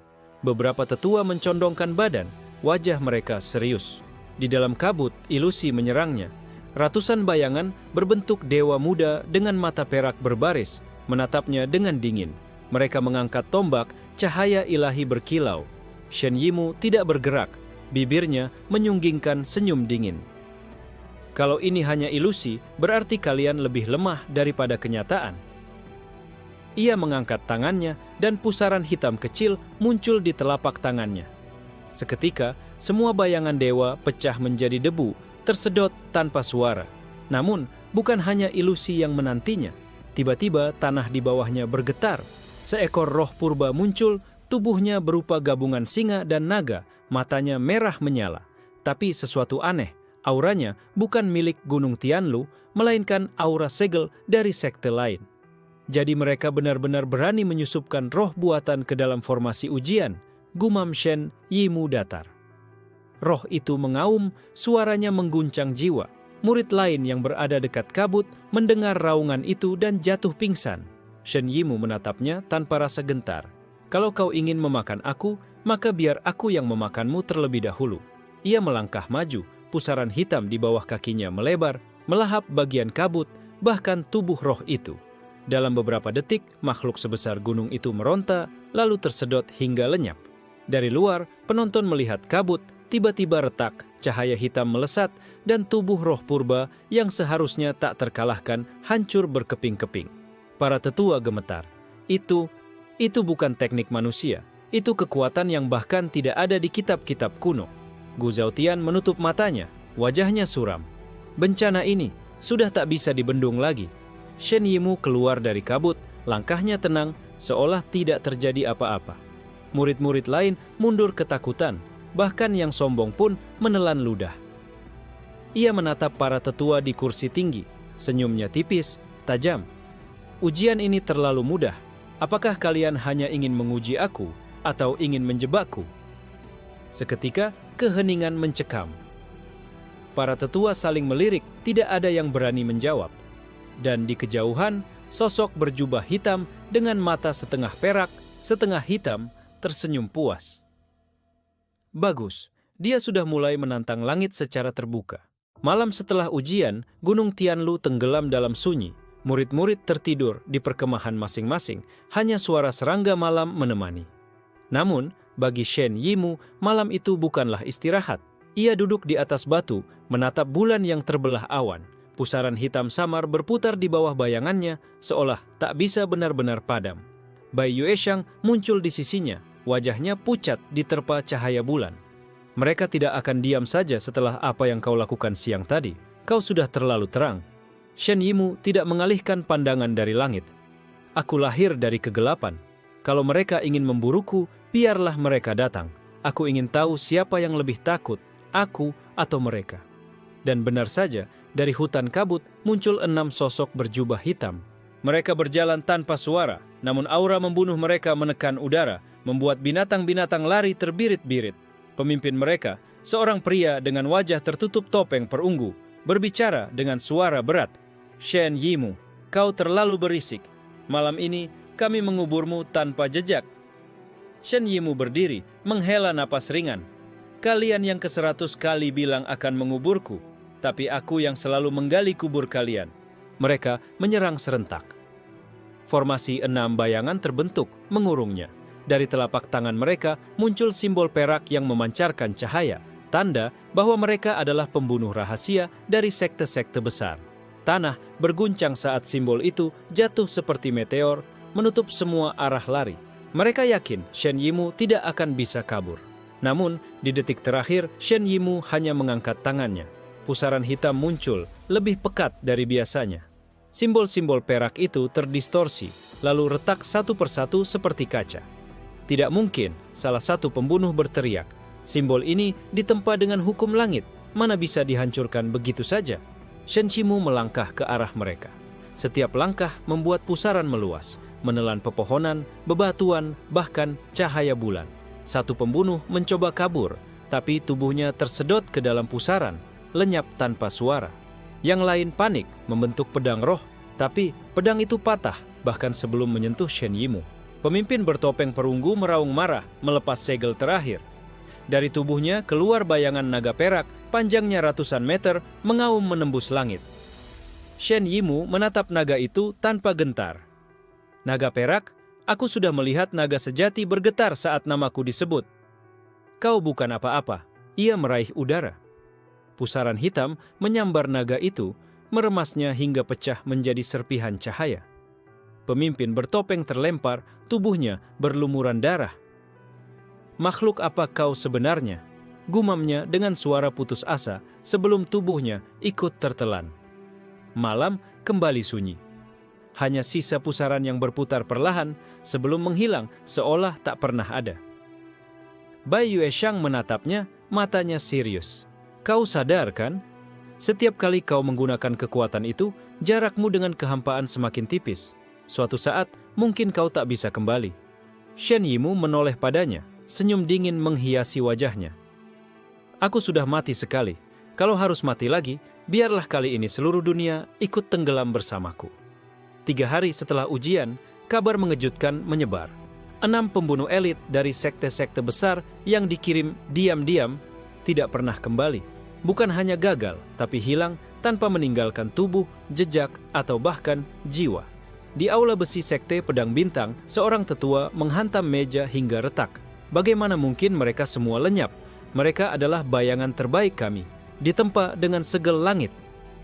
Beberapa tetua mencondongkan badan, wajah mereka serius. Di dalam kabut, ilusi menyerangnya. Ratusan bayangan berbentuk dewa muda dengan mata perak berbaris, menatapnya dengan dingin. Mereka mengangkat tombak, cahaya ilahi berkilau. Shen Yimou tidak bergerak, bibirnya menyunggingkan senyum dingin. Kalau ini hanya ilusi, berarti kalian lebih lemah daripada kenyataan. Ia mengangkat tangannya dan pusaran hitam kecil muncul di telapak tangannya. Seketika, semua bayangan dewa pecah menjadi debu, tersedot tanpa suara. Namun, bukan hanya ilusi yang menantinya. Tiba-tiba tanah di bawahnya bergetar. Seekor roh purba muncul, tubuhnya berupa gabungan singa dan naga, matanya merah menyala. Tapi sesuatu aneh, auranya bukan milik Gunung Tianlu, melainkan aura segel dari sekte lain. Jadi mereka benar-benar berani menyusupkan roh buatan ke dalam formasi ujian, gumam Shen Yimou datar. Roh itu mengaum, suaranya mengguncang jiwa. Murid lain yang berada dekat kabut mendengar raungan itu dan jatuh pingsan. Shen Yimou menatapnya tanpa rasa gentar. Kalau kau ingin memakan aku, maka biar aku yang memakanmu terlebih dahulu. Ia melangkah maju, pusaran hitam di bawah kakinya melebar, melahap bagian kabut, bahkan tubuh roh itu. Dalam beberapa detik, makhluk sebesar gunung itu meronta, lalu tersedot hingga lenyap. Dari luar, penonton melihat kabut, tiba-tiba retak, cahaya hitam melesat, dan tubuh roh purba yang seharusnya tak terkalahkan hancur berkeping-keping. Para tetua gemetar. Itu bukan teknik manusia. Itu kekuatan yang bahkan tidak ada di kitab-kitab kuno. Gu Zhaotian menutup matanya, wajahnya suram. Bencana ini sudah tak bisa dibendung lagi. Shen Yimou keluar dari kabut, langkahnya tenang, seolah tidak terjadi apa-apa. Murid-murid lain mundur ketakutan, bahkan yang sombong pun menelan ludah. Ia menatap para tetua di kursi tinggi, senyumnya tipis, tajam. Ujian ini terlalu mudah. Apakah kalian hanya ingin menguji aku atau ingin menjebakku? Seketika, keheningan mencekam. Para tetua saling melirik, tidak ada yang berani menjawab. Dan di kejauhan, sosok berjubah hitam dengan mata setengah perak, setengah hitam, tersenyum puas. Bagus, dia sudah mulai menantang langit secara terbuka. Malam setelah ujian, Gunung Tianlu tenggelam dalam sunyi. Murid-murid tertidur di perkemahan masing-masing, hanya suara serangga malam menemani. Namun, bagi Shen Yimou, malam itu bukanlah istirahat. Ia duduk di atas batu, menatap bulan yang terbelah awan. Pusaran hitam samar berputar di bawah bayangannya, seolah tak bisa benar-benar padam. Bai Yueshang muncul di sisinya, wajahnya pucat diterpa cahaya bulan. Mereka tidak akan diam saja setelah apa yang kau lakukan siang tadi. Kau sudah terlalu terang. Shen Yimou tidak mengalihkan pandangan dari langit. Aku lahir dari kegelapan. Kalau mereka ingin memburuku, biarlah mereka datang. Aku ingin tahu siapa yang lebih takut, aku atau mereka. Dan benar saja, dari hutan kabut muncul 6 sosok berjubah hitam. Mereka berjalan tanpa suara, namun aura membunuh mereka menekan udara, membuat binatang-binatang lari terbirit-birit. Pemimpin mereka, seorang pria dengan wajah tertutup topeng perunggu, berbicara dengan suara berat. Shen Yimou, kau terlalu berisik. Malam ini kami menguburmu tanpa jejak. Shen Yimou berdiri, menghela napas ringan. Kalian yang ke-100 kali bilang akan menguburku, tapi aku yang selalu menggali kubur kalian. Mereka menyerang serentak. Formasi 6 bayangan terbentuk, mengurungnya. Dari telapak tangan mereka muncul simbol perak yang memancarkan cahaya, tanda bahwa mereka adalah pembunuh rahasia dari sekte-sekte besar. Tanah berguncang saat simbol itu jatuh seperti meteor, menutup semua arah lari. Mereka yakin Shen Yimou tidak akan bisa kabur. Namun, di detik terakhir, Shen Yimou hanya mengangkat tangannya. Pusaran hitam muncul, lebih pekat dari biasanya. Simbol-simbol perak itu terdistorsi, lalu retak satu persatu seperti kaca. Tidak mungkin salah satu pembunuh berteriak, simbol ini ditempa dengan hukum langit, mana bisa dihancurkan begitu saja? Shen Yimou melangkah ke arah mereka. Setiap langkah membuat pusaran meluas, menelan pepohonan, bebatuan, bahkan cahaya bulan. Satu pembunuh mencoba kabur, tapi tubuhnya tersedot ke dalam pusaran, lenyap tanpa suara. Yang lain panik, membentuk pedang roh, tapi pedang itu patah bahkan sebelum menyentuh Shen Yimou. Pemimpin bertopeng perunggu meraung marah melepas segel terakhir. Dari tubuhnya keluar bayangan naga perak panjangnya ratusan meter mengaum menembus langit. Shen Yimou menatap naga itu tanpa gentar. Naga perak, aku sudah melihat naga sejati bergetar saat namaku disebut. Kau bukan apa-apa, ia meraih udara. Pusaran hitam menyambar naga itu, meremasnya hingga pecah menjadi serpihan cahaya. Pemimpin bertopeng terlempar, tubuhnya berlumuran darah. Makhluk apa kau sebenarnya? Gumamnya dengan suara putus asa sebelum tubuhnya ikut tertelan. Malam kembali sunyi. Hanya sisa pusaran yang berputar perlahan sebelum menghilang seolah tak pernah ada. Bai Yueshang menatapnya, matanya serius. Kau sadar kan? Setiap kali kau menggunakan kekuatan itu, jarakmu dengan kehampaan semakin tipis. Suatu saat, mungkin kau tak bisa kembali. Shen Yimou menoleh padanya, senyum dingin menghiasi wajahnya. Aku sudah mati sekali. Kalau harus mati lagi, biarlah kali ini seluruh dunia ikut tenggelam bersamaku. 3 hari setelah ujian, kabar mengejutkan menyebar. 6 pembunuh elit dari sekte-sekte besar yang dikirim diam-diam tidak pernah kembali. Bukan hanya gagal, tapi hilang tanpa meninggalkan tubuh, jejak, atau bahkan jiwa. Di aula besi sekte Pedang Bintang, seorang tetua menghantam meja hingga retak. Bagaimana mungkin mereka semua lenyap? Mereka adalah bayangan terbaik kami. Ditempa dengan segel langit.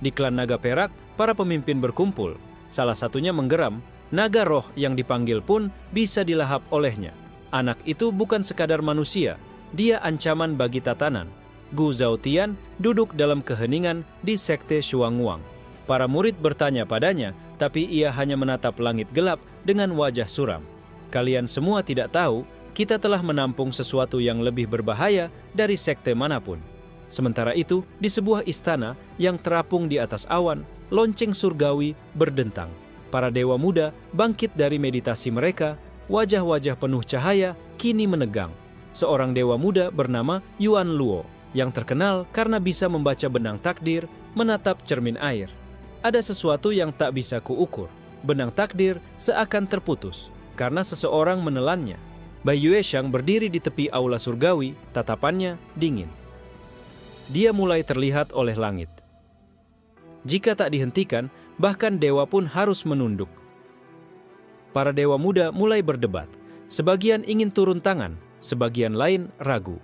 Di klan Naga Perak, para pemimpin berkumpul. Salah satunya menggeram, naga roh yang dipanggil pun bisa dilahap olehnya. Anak itu bukan sekadar manusia, dia ancaman bagi tatanan. Gu Zhaotian duduk dalam keheningan di sekte Shuangwang. Para murid bertanya padanya, tapi ia hanya menatap langit gelap dengan wajah suram. Kalian semua tidak tahu, kita telah menampung sesuatu yang lebih berbahaya dari sekte manapun. Sementara itu, di sebuah istana yang terapung di atas awan, lonceng surgawi berdentang. Para dewa muda bangkit dari meditasi mereka, wajah-wajah penuh cahaya kini menegang. Seorang dewa muda bernama Yuan Luo, yang terkenal karena bisa membaca benang takdir, menatap cermin air. Ada sesuatu yang tak bisa kuukur. Benang takdir seakan terputus karena seseorang menelannya. Bai Yueshang berdiri di tepi aula surgawi, tatapannya dingin. Dia mulai terlihat oleh langit. Jika tak dihentikan, bahkan dewa pun harus menunduk. Para dewa muda mulai berdebat. Sebagian ingin turun tangan, sebagian lain ragu.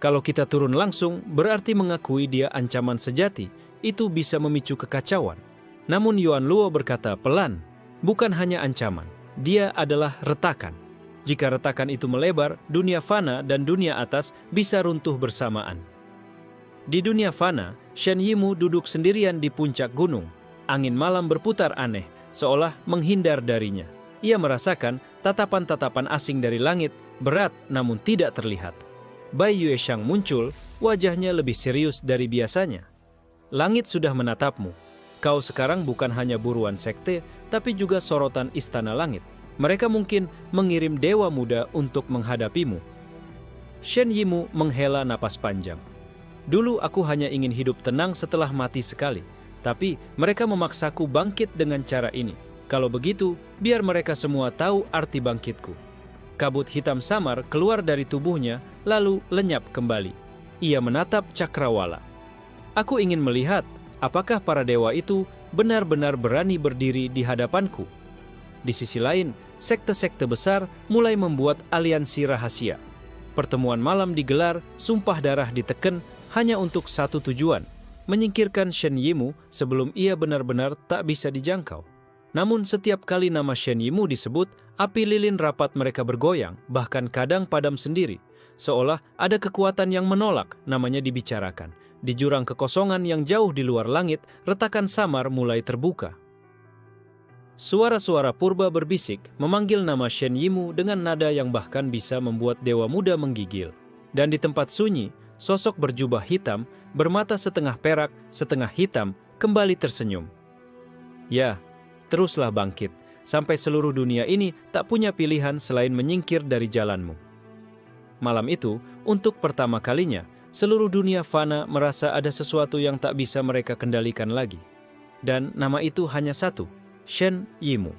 Kalau kita turun langsung, berarti mengakui dia ancaman sejati. Itu bisa memicu kekacauan. Namun Yuan Luo berkata pelan, bukan hanya ancaman, dia adalah retakan. Jika retakan itu melebar, dunia fana dan dunia atas bisa runtuh bersamaan. Di dunia fana, Shen Yimou duduk sendirian di puncak gunung. Angin malam berputar aneh, seolah menghindar darinya. Ia merasakan tatapan-tatapan asing dari langit, berat namun tidak terlihat. Bai Yueshang muncul, wajahnya lebih serius dari biasanya. Langit sudah menatapmu. Kau sekarang bukan hanya buruan sekte, tapi juga sorotan istana langit. Mereka mungkin mengirim dewa muda untuk menghadapimu. Shen Yimou menghela napas panjang. Dulu aku hanya ingin hidup tenang setelah mati sekali. Tapi mereka memaksaku bangkit dengan cara ini. Kalau begitu, biar mereka semua tahu arti bangkitku. Kabut hitam samar keluar dari tubuhnya, lalu lenyap kembali. Ia menatap cakrawala. Aku ingin melihat apakah para dewa itu benar-benar berani berdiri di hadapanku. Di sisi lain, sekte-sekte besar mulai membuat aliansi rahasia. Pertemuan malam digelar, sumpah darah diteken hanya untuk satu tujuan, menyingkirkan Shen Yimou sebelum ia benar-benar tak bisa dijangkau. Namun setiap kali nama Shen Yimou disebut, api lilin rapat mereka bergoyang, bahkan kadang padam sendiri. Seolah ada kekuatan yang menolak namanya dibicarakan. Di jurang kekosongan yang jauh di luar langit, retakan samar mulai terbuka. Suara-suara purba berbisik memanggil nama Shen Yimou dengan nada yang bahkan bisa membuat dewa muda menggigil. Dan di tempat sunyi, sosok berjubah hitam, bermata setengah perak, setengah hitam, kembali tersenyum. Ya, teruslah bangkit, sampai seluruh dunia ini tak punya pilihan selain menyingkir dari jalanmu. Malam itu, untuk pertama kalinya, seluruh dunia fana merasa ada sesuatu yang tak bisa mereka kendalikan lagi. Dan nama itu hanya satu, Shen Yimou.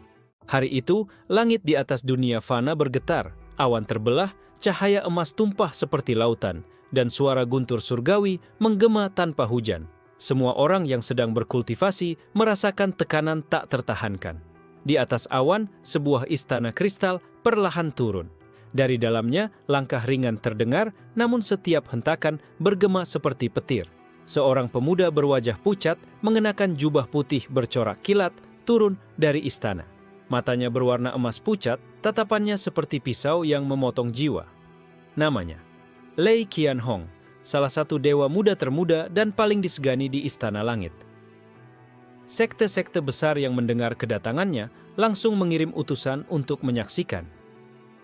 Hari itu, langit di atas dunia fana bergetar, awan terbelah, cahaya emas tumpah seperti lautan, dan suara guntur surgawi menggema tanpa hujan. Semua orang yang sedang berkultivasi merasakan tekanan tak tertahankan. Di atas awan, sebuah istana kristal perlahan turun. Dari dalamnya, langkah ringan terdengar, namun setiap hentakan bergema seperti petir. Seorang pemuda berwajah pucat, mengenakan jubah putih bercorak kilat, turun dari istana. Matanya berwarna emas pucat, tatapannya seperti pisau yang memotong jiwa. Namanya Lei Qianhong, salah satu dewa muda termuda dan paling disegani di Istana Langit. Sekte-sekte besar yang mendengar kedatangannya langsung mengirim utusan untuk menyaksikan.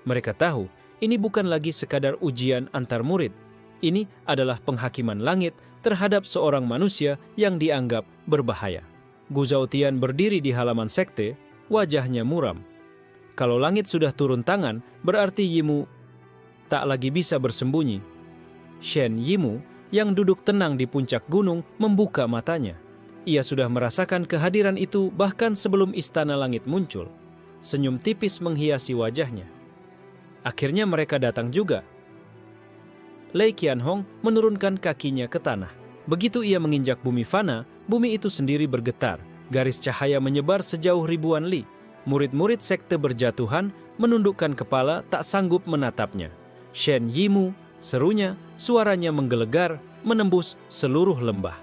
Mereka tahu ini bukan lagi sekadar ujian antar murid. Ini adalah penghakiman langit terhadap seorang manusia yang dianggap berbahaya. Gu Zhaotian berdiri di halaman sekte, wajahnya muram. Kalau langit sudah turun tangan, berarti Yimu tak lagi bisa bersembunyi. Shen Yimu yang duduk tenang di puncak gunung membuka matanya. Ia sudah merasakan kehadiran itu bahkan sebelum istana langit muncul. Senyum tipis menghiasi wajahnya. Akhirnya mereka datang juga. Lei Qianhong menurunkan kakinya ke tanah. Begitu ia menginjak bumi fana, bumi itu sendiri bergetar. Garis cahaya menyebar sejauh ribuan li. Murid-murid sekte berjatuhan, menundukkan kepala tak sanggup menatapnya. Shen Yimu, serunya, suaranya menggelegar, menembus seluruh lembah.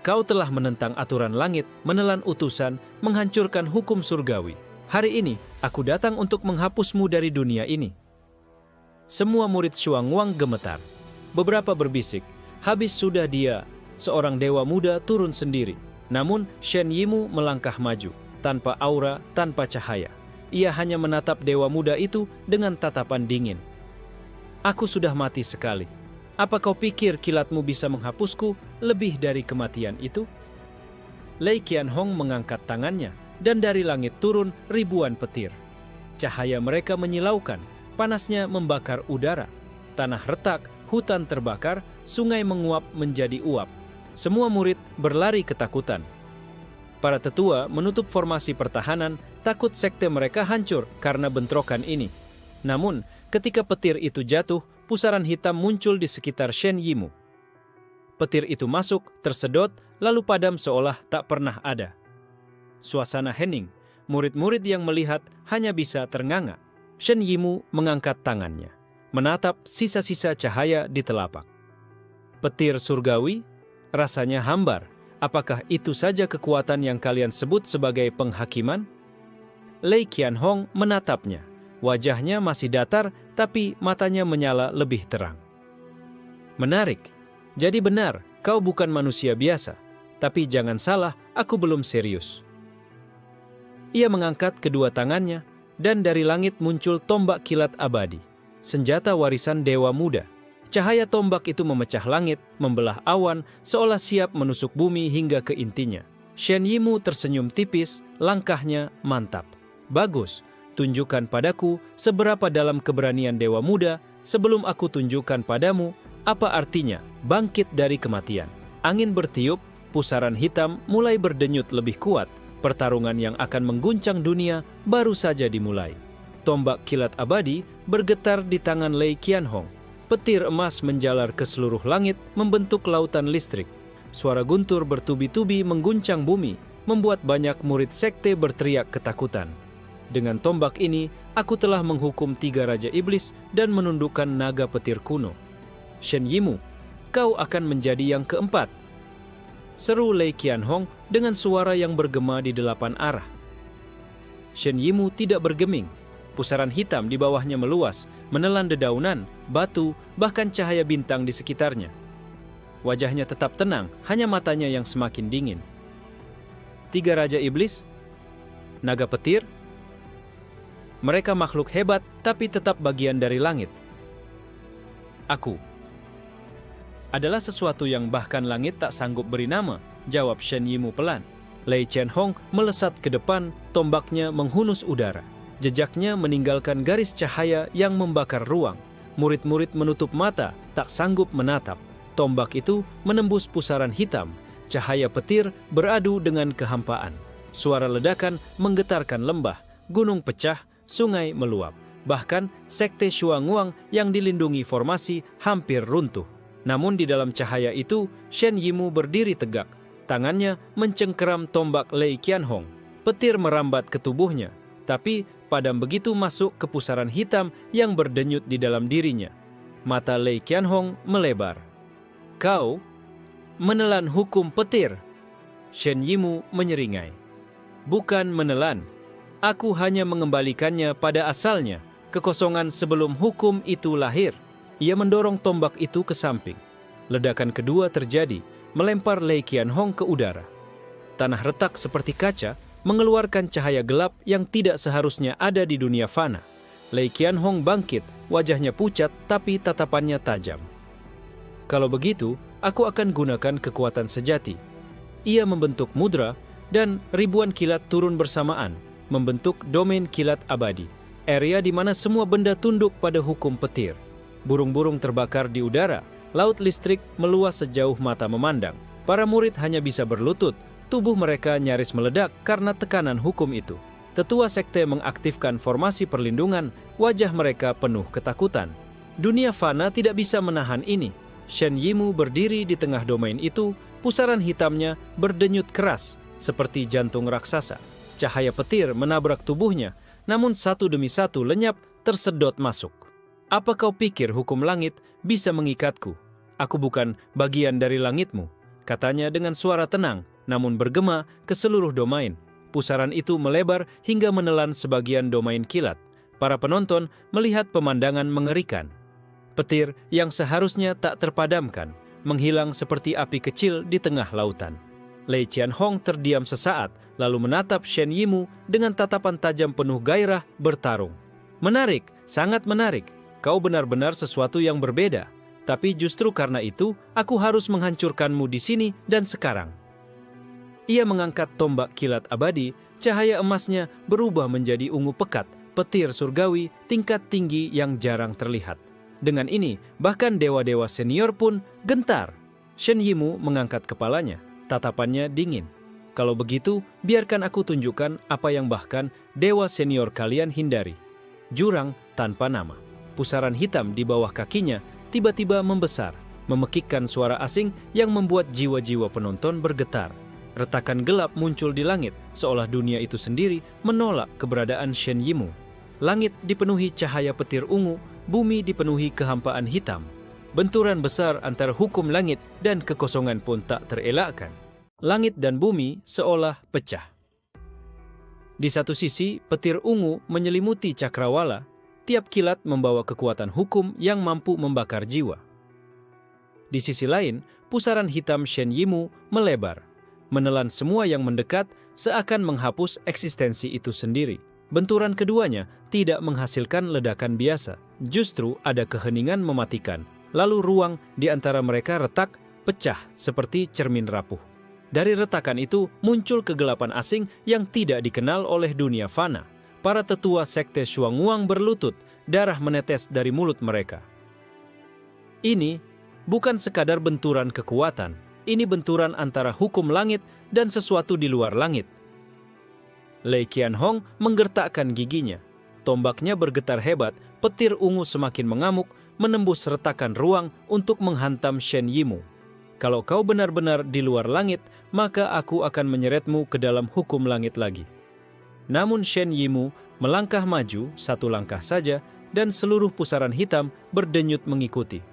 Kau telah menentang aturan langit, menelan utusan, menghancurkan hukum surgawi. Hari ini, aku datang untuk menghapusmu dari dunia ini. Semua murid Xuanguang gemetar. Beberapa berbisik, habis sudah dia, seorang dewa muda turun sendiri. Namun, Shen Yimu melangkah maju, tanpa aura, tanpa cahaya. Ia hanya menatap dewa muda itu dengan tatapan dingin. Aku sudah mati sekali. Apa kau pikir kilatmu bisa menghapusku lebih dari kematian itu? Lei Qianhong mengangkat tangannya, dan dari langit turun ribuan petir. Cahaya mereka menyilaukan, panasnya membakar udara. Tanah retak, hutan terbakar, sungai menguap menjadi uap. Semua murid berlari ketakutan. Para tetua menutup formasi pertahanan, takut sekte mereka hancur karena bentrokan ini. Namun, ketika petir itu jatuh, pusaran hitam muncul di sekitar Shen Yimu. Petir itu masuk, tersedot, lalu padam seolah tak pernah ada. Suasana hening, murid-murid yang melihat hanya bisa ternganga. Shen Yimu mengangkat tangannya, menatap sisa-sisa cahaya di telapak. Petir surgawi, rasanya hambar. Apakah itu saja kekuatan yang kalian sebut sebagai penghakiman? Lei Qianhong menatapnya. Wajahnya masih datar, tapi matanya menyala lebih terang. Menarik. Jadi benar, kau bukan manusia biasa. Tapi jangan salah, aku belum serius. Ia mengangkat kedua tangannya, dan dari langit muncul tombak kilat abadi. Senjata warisan dewa muda. Cahaya tombak itu memecah langit, membelah awan, seolah siap menusuk bumi hingga ke intinya. Shen Yimu tersenyum tipis, langkahnya mantap. Bagus. Tunjukkan padaku seberapa dalam keberanian dewa muda sebelum aku tunjukkan padamu apa artinya bangkit dari kematian. Angin bertiup, pusaran hitam mulai berdenyut lebih kuat. Pertarungan yang akan mengguncang dunia baru saja dimulai. Tombak kilat abadi bergetar di tangan Lei Qianhong. Petir emas menjalar ke seluruh langit membentuk lautan listrik. Suara guntur bertubi-tubi mengguncang bumi, membuat banyak murid sekte berteriak ketakutan. Dengan tombak ini, aku telah menghukum 3 raja iblis dan menundukkan naga petir kuno. Shen Yimu, kau akan menjadi yang keempat. Seru Lei Qianhong dengan suara yang bergema di 8 arah. Shen Yimu tidak bergeming. Pusaran hitam di bawahnya meluas, menelan dedaunan, batu, bahkan cahaya bintang di sekitarnya. Wajahnya tetap tenang, hanya matanya yang semakin dingin. 3 raja iblis, naga petir, mereka makhluk hebat, tapi tetap bagian dari langit. Aku adalah sesuatu yang bahkan langit tak sanggup beri nama, jawab Shen Yimu pelan. Lei Qianhong melesat ke depan, tombaknya menghunus udara. Jejaknya meninggalkan garis cahaya yang membakar ruang. Murid-murid menutup mata, tak sanggup menatap. Tombak itu menembus pusaran hitam. Cahaya petir beradu dengan kehampaan. Suara ledakan menggetarkan lembah. gunung pecah, sungai meluap. Bahkan sekte Shuanguang yang dilindungi formasi hampir runtuh. Namun di dalam cahaya itu, Shen Yimu berdiri tegak. Tangannya mencengkeram tombak Lei Qianhong. Petir merambat ke tubuhnya, tapi padam begitu masuk ke pusaran hitam yang berdenyut di dalam dirinya. Mata Lei Qianhong melebar. "Kau menelan hukum petir?" Shen Yimu menyeringai. "Bukan menelan. Aku hanya mengembalikannya pada asalnya. Kekosongan sebelum hukum itu lahir." Ia mendorong tombak itu ke samping. Ledakan kedua terjadi, melempar Lei Qianhong ke udara. Tanah retak seperti kaca, mengeluarkan cahaya gelap yang tidak seharusnya ada di dunia fana. Lei Qianhong bangkit, wajahnya pucat tapi tatapannya tajam. "Kalau begitu, aku akan gunakan kekuatan sejati." Ia membentuk mudra dan ribuan kilat turun bersamaan, membentuk domain kilat abadi, area di mana semua benda tunduk pada hukum petir. Burung-burung terbakar di udara, laut listrik meluas sejauh mata memandang. Para murid hanya bisa berlutut, tubuh mereka nyaris meledak karena tekanan hukum itu. Tetua sekte mengaktifkan formasi perlindungan, wajah mereka penuh ketakutan. Dunia fana tidak bisa menahan ini. Shen Yimu berdiri di tengah domain itu, pusaran hitamnya berdenyut keras, seperti jantung raksasa. Cahaya petir menabrak tubuhnya, namun satu demi satu lenyap tersedot masuk. "Apa kau pikir hukum langit bisa mengikatku? Aku bukan bagian dari langitmu," katanya dengan suara tenang, namun bergema ke seluruh domain. Pusaran itu melebar hingga menelan sebagian domain kilat. Para penonton melihat pemandangan mengerikan. Petir yang seharusnya tak terpadamkan, menghilang seperti api kecil di tengah lautan. Lei Qianhong terdiam sesaat, lalu menatap Shen Yimu dengan tatapan tajam penuh gairah bertarung. "Menarik, sangat menarik. Kau benar-benar sesuatu yang berbeda. Tapi justru karena itu, aku harus menghancurkanmu di sini dan sekarang." Ia mengangkat tombak kilat abadi, cahaya emasnya berubah menjadi ungu pekat, petir surgawi tingkat tinggi yang jarang terlihat. Dengan ini, bahkan dewa-dewa senior pun gentar. Shen Yimu mengangkat kepalanya, tatapannya dingin. "Kalau begitu, biarkan aku tunjukkan apa yang bahkan dewa senior kalian hindari." Jurang tanpa nama. Pusaran hitam di bawah kakinya tiba-tiba membesar, memekikkan suara asing yang membuat jiwa-jiwa penonton bergetar. Retakan gelap muncul di langit, seolah dunia itu sendiri menolak keberadaan Shen Yimu. Langit dipenuhi cahaya petir ungu, bumi dipenuhi kehampaan hitam. Benturan besar antara hukum langit dan kekosongan pun tak terelakkan. Langit dan bumi seolah pecah. Di satu sisi, petir ungu menyelimuti cakrawala. Tiap kilat membawa kekuatan hukum yang mampu membakar jiwa. Di sisi lain, pusaran hitam Shen Yimu melebar, menelan semua yang mendekat seakan menghapus eksistensi itu sendiri. Benturan keduanya tidak menghasilkan ledakan biasa, justru ada keheningan mematikan. Lalu ruang di antara mereka retak, pecah seperti cermin rapuh. Dari retakan itu muncul kegelapan asing yang tidak dikenal oleh dunia fana. Para tetua sekte Shuanguang berlutut, darah menetes dari mulut mereka. Ini bukan sekadar benturan kekuatan, ini benturan antara hukum langit dan sesuatu di luar langit. Lei Qianhong menggertakkan giginya. Tombaknya bergetar hebat, petir ungu semakin mengamuk, menembus retakan ruang untuk menghantam Shen Yimu. "Kalau kau benar-benar di luar langit, maka aku akan menyeretmu ke dalam hukum langit lagi." Namun Shen Yimu melangkah maju satu langkah saja dan seluruh pusaran hitam berdenyut mengikuti.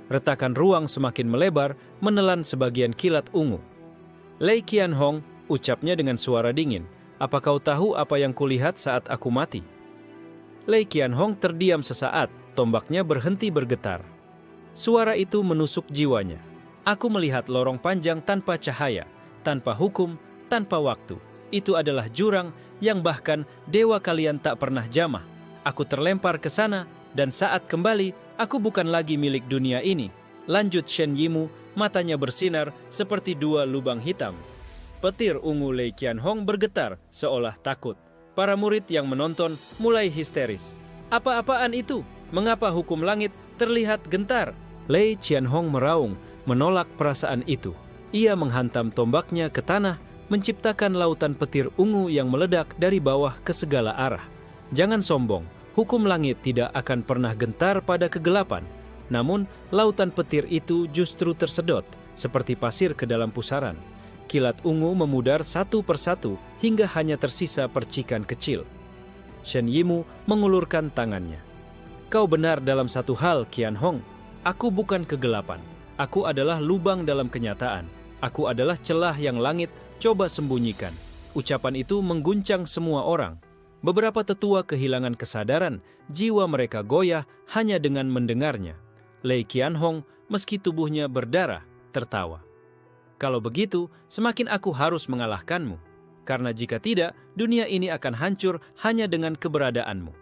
Retakan ruang semakin melebar, menelan sebagian kilat ungu. "Lei Qianhong," ucapnya dengan suara dingin, "apa kau tahu apa yang kulihat saat aku mati?" Lei Qianhong terdiam sesaat, tombaknya berhenti bergetar. Suara itu menusuk jiwanya. "Aku melihat lorong panjang tanpa cahaya, tanpa hukum, tanpa waktu. Itu adalah jurang yang bahkan dewa kalian tak pernah jamah. Aku terlempar ke sana, dan saat kembali, aku bukan lagi milik dunia ini." Lanjut Shen Yimu, matanya bersinar seperti dua lubang hitam. Petir ungu Lei Qianhong bergetar, seolah takut. Para murid yang menonton mulai histeris. "Apa-apaan itu? Mengapa hukum langit terlihat gentar?" Lei Qianhong meraung, menolak perasaan itu. Ia menghantam tombaknya ke tanah, menciptakan lautan petir ungu yang meledak dari bawah ke segala arah. Jangan sombong, hukum langit tidak akan pernah gentar pada kegelapan. Namun, lautan petir itu justru tersedot, seperti pasir ke dalam pusaran. Kilat ungu memudar satu persatu hingga hanya tersisa percikan kecil. Shen Yimou mengulurkan tangannya. Kau benar dalam satu hal, Qian Hong. Aku bukan kegelapan. Aku adalah lubang dalam kenyataan. Aku adalah celah yang langit coba sembunyikan. Ucapan itu mengguncang semua orang. Beberapa tetua kehilangan kesadaran, jiwa mereka goyah hanya dengan mendengarnya. Lei Qianhong, meski tubuhnya berdarah, tertawa. Kalau begitu, semakin aku harus mengalahkanmu. Karena jika tidak, dunia ini akan hancur hanya dengan keberadaanmu.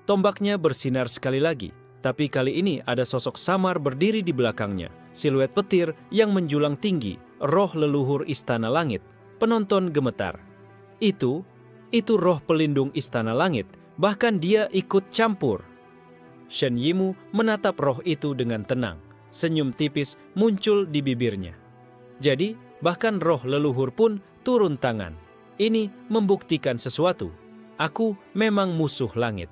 Tombaknya bersinar sekali lagi, tapi kali ini ada sosok samar berdiri di belakangnya. Siluet petir yang menjulang tinggi, roh leluhur istana langit. Penonton gemetar. Itu roh pelindung istana langit, bahkan dia ikut campur. Shen Yimou menatap roh itu dengan tenang. Senyum tipis muncul di bibirnya. Jadi, bahkan roh leluhur pun turun tangan. Ini membuktikan sesuatu. Aku memang musuh langit.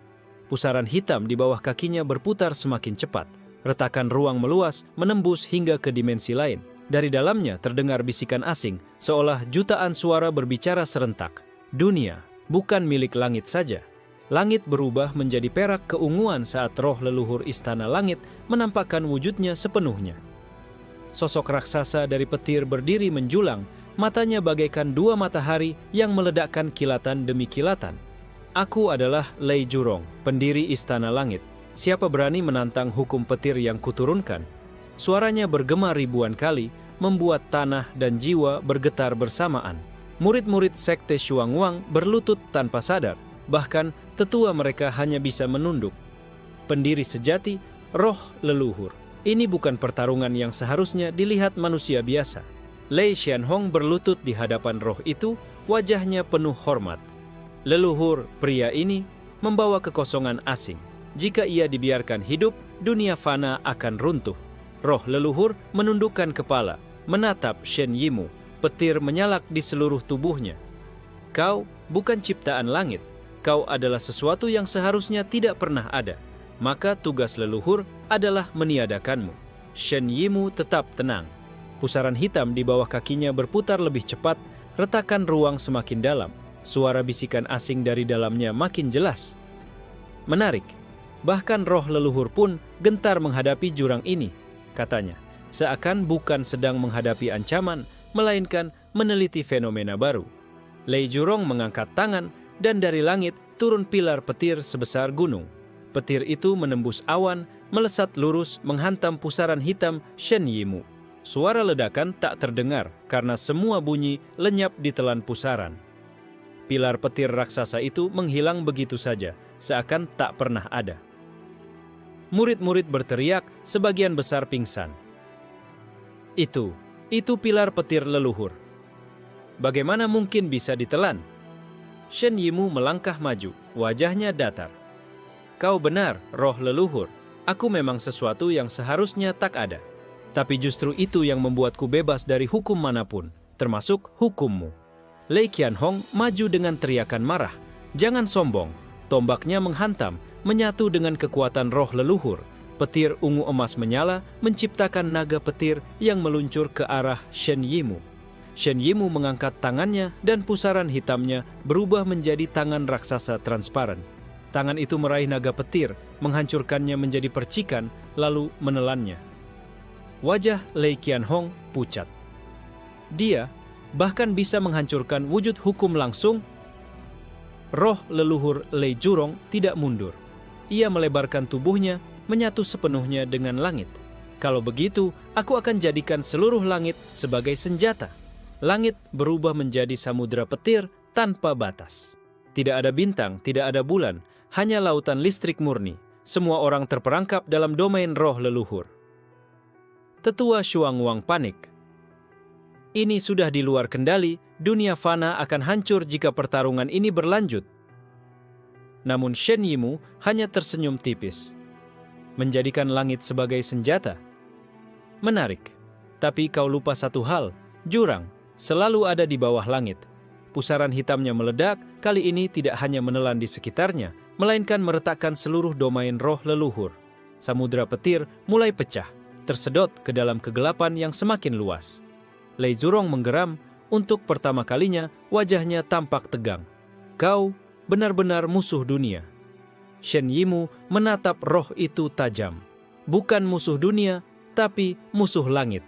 Pusaran hitam di bawah kakinya berputar semakin cepat. Retakan ruang meluas, menembus hingga ke dimensi lain. Dari dalamnya terdengar bisikan asing, seolah jutaan suara berbicara serentak. Dunia bukan milik langit saja. Langit berubah menjadi perak keunguan saat roh leluhur istana langit menampakkan wujudnya sepenuhnya. Sosok raksasa dari petir berdiri menjulang, matanya bagaikan dua matahari yang meledakkan kilatan demi kilatan. Aku adalah Lei Jurong, pendiri istana langit. Siapa berani menantang hukum petir yang kuturunkan? Suaranya bergema ribuan kali, membuat tanah dan jiwa bergetar bersamaan. Murid-murid sekte Xuanguang berlutut tanpa sadar, bahkan tetua mereka hanya bisa menunduk. Pendiri sejati, roh leluhur. Ini bukan pertarungan yang seharusnya dilihat manusia biasa. Lei Qianhong berlutut di hadapan roh itu, wajahnya penuh hormat. Leluhur pria ini membawa kekosongan asing. Jika ia dibiarkan hidup, dunia fana akan runtuh. Roh leluhur menundukkan kepala, menatap Shen Yimou. Petir menyalak di seluruh tubuhnya. Kau bukan ciptaan langit. Kau adalah sesuatu yang seharusnya tidak pernah ada. Maka tugas leluhur adalah meniadakanmu. Shen Yimou tetap tenang. Pusaran hitam di bawah kakinya berputar lebih cepat, retakan ruang semakin dalam. Suara bisikan asing dari dalamnya makin jelas. Menarik, bahkan roh leluhur pun gentar menghadapi jurang ini, katanya. Seakan bukan sedang menghadapi ancaman, melainkan meneliti fenomena baru. Lei Jurong mengangkat tangan, dan dari langit turun pilar petir sebesar gunung. Petir itu menembus awan, melesat lurus menghantam pusaran hitam Shen Yimou. Suara ledakan tak terdengar karena semua bunyi lenyap di telan pusaran. Pilar petir raksasa itu menghilang begitu saja, seakan tak pernah ada. Murid-murid berteriak, sebagian besar pingsan. Itu pilar petir leluhur. Bagaimana mungkin bisa ditelan? Shen Yimou melangkah maju, wajahnya datar. Kau benar, roh leluhur. Aku memang sesuatu yang seharusnya tak ada. Tapi justru itu yang membuatku bebas dari hukum manapun, termasuk hukummu. Lei Qianhong maju dengan teriakan marah. Jangan sombong. Tombaknya menghantam, menyatu dengan kekuatan roh leluhur. Petir ungu emas menyala, menciptakan naga petir yang meluncur ke arah Shen Yimou. Shen Yimou mengangkat tangannya dan pusaran hitamnya berubah menjadi tangan raksasa transparan. Tangan itu meraih naga petir, menghancurkannya menjadi percikan, lalu menelannya. Wajah Lei Qianhong pucat. Dia bahkan bisa menghancurkan wujud hukum langsung. Roh leluhur Lei Jurong tidak mundur. Ia melebarkan tubuhnya, menyatu sepenuhnya dengan langit. Kalau begitu, aku akan jadikan seluruh langit sebagai senjata. Langit berubah menjadi samudera petir tanpa batas. Tidak ada bintang, tidak ada bulan, hanya lautan listrik murni. Semua orang terperangkap dalam domain roh leluhur. Tetua Xuanguang panik. Ini sudah di luar kendali, dunia fana akan hancur jika pertarungan ini berlanjut. Namun Shen Yimou hanya tersenyum tipis. Menjadikan langit sebagai senjata. Menarik, tapi kau lupa satu hal, jurang. selalu ada di bawah langit. Pusaran hitamnya meledak, kali ini tidak hanya menelan di sekitarnya, melainkan meretakkan seluruh domain roh leluhur. Samudra petir mulai pecah, tersedot ke dalam kegelapan yang semakin luas. Lei Zurong menggeram, untuk pertama kalinya wajahnya tampak tegang. Kau benar-benar musuh dunia. Shen Yimou menatap roh itu tajam. Bukan musuh dunia, tapi musuh langit.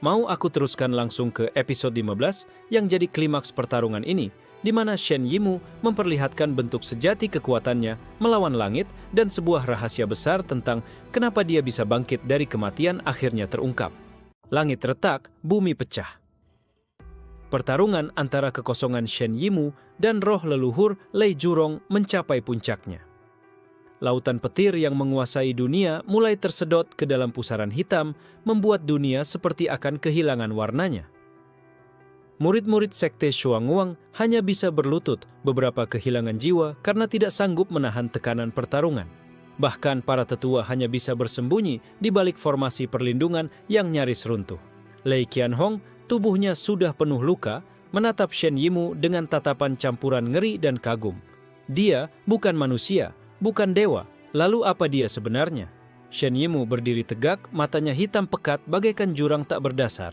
Mau aku teruskan langsung ke episode 15 yang jadi klimaks pertarungan ini, di mana Shen Yimou memperlihatkan bentuk sejati kekuatannya melawan langit dan sebuah rahasia besar tentang kenapa dia bisa bangkit dari kematian akhirnya terungkap. Langit retak, bumi pecah. Pertarungan antara kekosongan Shen Yimou dan roh leluhur Lei Zurong mencapai puncaknya. Lautan petir yang menguasai dunia mulai tersedot ke dalam pusaran hitam, membuat dunia seperti akan kehilangan warnanya. Murid-murid sekte Xuanguang hanya bisa berlutut, beberapa kehilangan jiwa karena tidak sanggup menahan tekanan pertarungan. Bahkan para tetua hanya bisa bersembunyi di balik formasi perlindungan yang nyaris runtuh. Lei Qianhong, tubuhnya sudah penuh luka, menatap Shen Yimou dengan tatapan campuran ngeri dan kagum. Dia bukan manusia, bukan dewa, lalu apa dia sebenarnya? Shen Yimou berdiri tegak, matanya hitam pekat bagaikan jurang tak berdasar.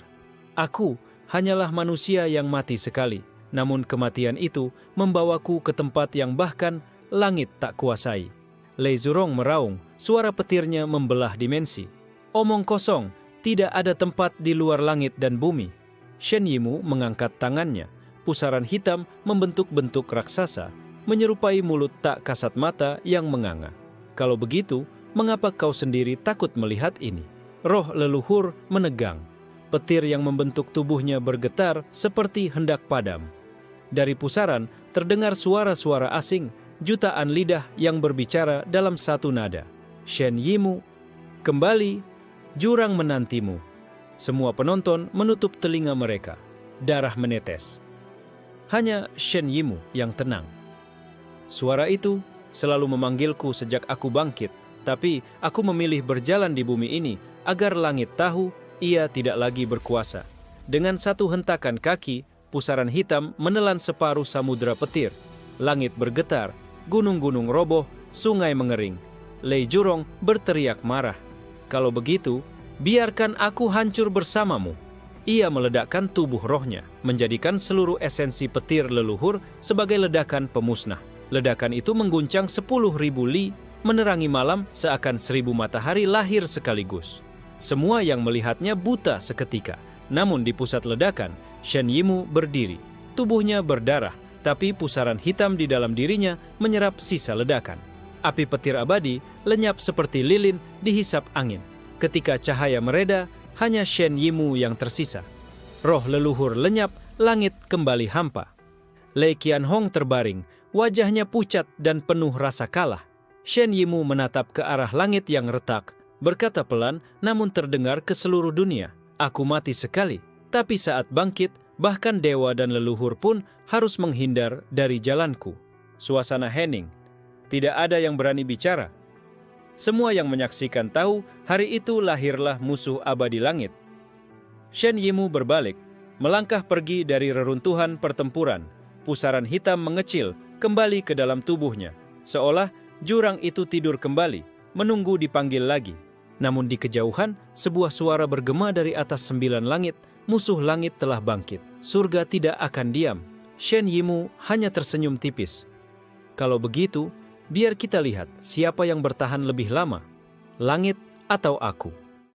Aku hanyalah manusia yang mati sekali, namun kematian itu membawaku ke tempat yang bahkan langit tak kuasai. Lei Zurong meraung, suara petirnya membelah dimensi. Omong kosong, tidak ada tempat di luar langit dan bumi. Shen Yimou mengangkat tangannya, pusaran hitam membentuk bentuk raksasa, menyerupai mulut tak kasat mata yang menganga. Kalau begitu, mengapa kau sendiri takut melihat ini? Roh leluhur menegang. Petir yang membentuk tubuhnya bergetar seperti hendak padam. Dari pusaran terdengar suara-suara asing, jutaan lidah yang berbicara dalam satu nada. Shen Yimou, kembali, jurang menantimu. Semua penonton menutup telinga mereka. Darah menetes. Hanya Shen Yimou yang tenang. Suara itu selalu memanggilku sejak aku bangkit, tapi aku memilih berjalan di bumi ini agar langit tahu ia tidak lagi berkuasa. Dengan satu hentakan kaki, pusaran hitam menelan separuh samudra petir. Langit bergetar, gunung-gunung roboh, sungai mengering. Lei Zurong berteriak marah. Kalau begitu, biarkan aku hancur bersamamu. Ia meledakkan tubuh rohnya, menjadikan seluruh esensi petir leluhur sebagai ledakan pemusnah. Ledakan itu mengguncang 10.000 li, menerangi malam seakan 1000 matahari lahir sekaligus. Semua yang melihatnya buta seketika. Namun di pusat ledakan, Shen Yimou berdiri. Tubuhnya berdarah, tapi pusaran hitam di dalam dirinya menyerap sisa ledakan. Api petir abadi lenyap seperti lilin dihisap angin. Ketika cahaya mereda, hanya Shen Yimou yang tersisa. Roh leluhur lenyap, langit kembali hampa. Lei Qianhong terbaring, wajahnya pucat dan penuh rasa kalah. Shen Yimou menatap ke arah langit yang retak, berkata pelan namun terdengar ke seluruh dunia, "Aku mati sekali, tapi saat bangkit, bahkan dewa dan leluhur pun harus menghindar dari jalanku." Suasana hening, tidak ada yang berani bicara. Semua yang menyaksikan tahu hari itu lahirlah musuh abadi langit. Shen Yimou berbalik, melangkah pergi dari reruntuhan pertempuran. Pusaran hitam mengecil kembali ke dalam tubuhnya, seolah jurang itu tidur kembali, menunggu dipanggil lagi. Namun di kejauhan, sebuah suara bergema dari atas 9 langit, musuh langit telah bangkit. Surga tidak akan diam. Shen Yimou hanya tersenyum tipis. Kalau begitu, biar kita lihat siapa yang bertahan lebih lama, langit atau aku.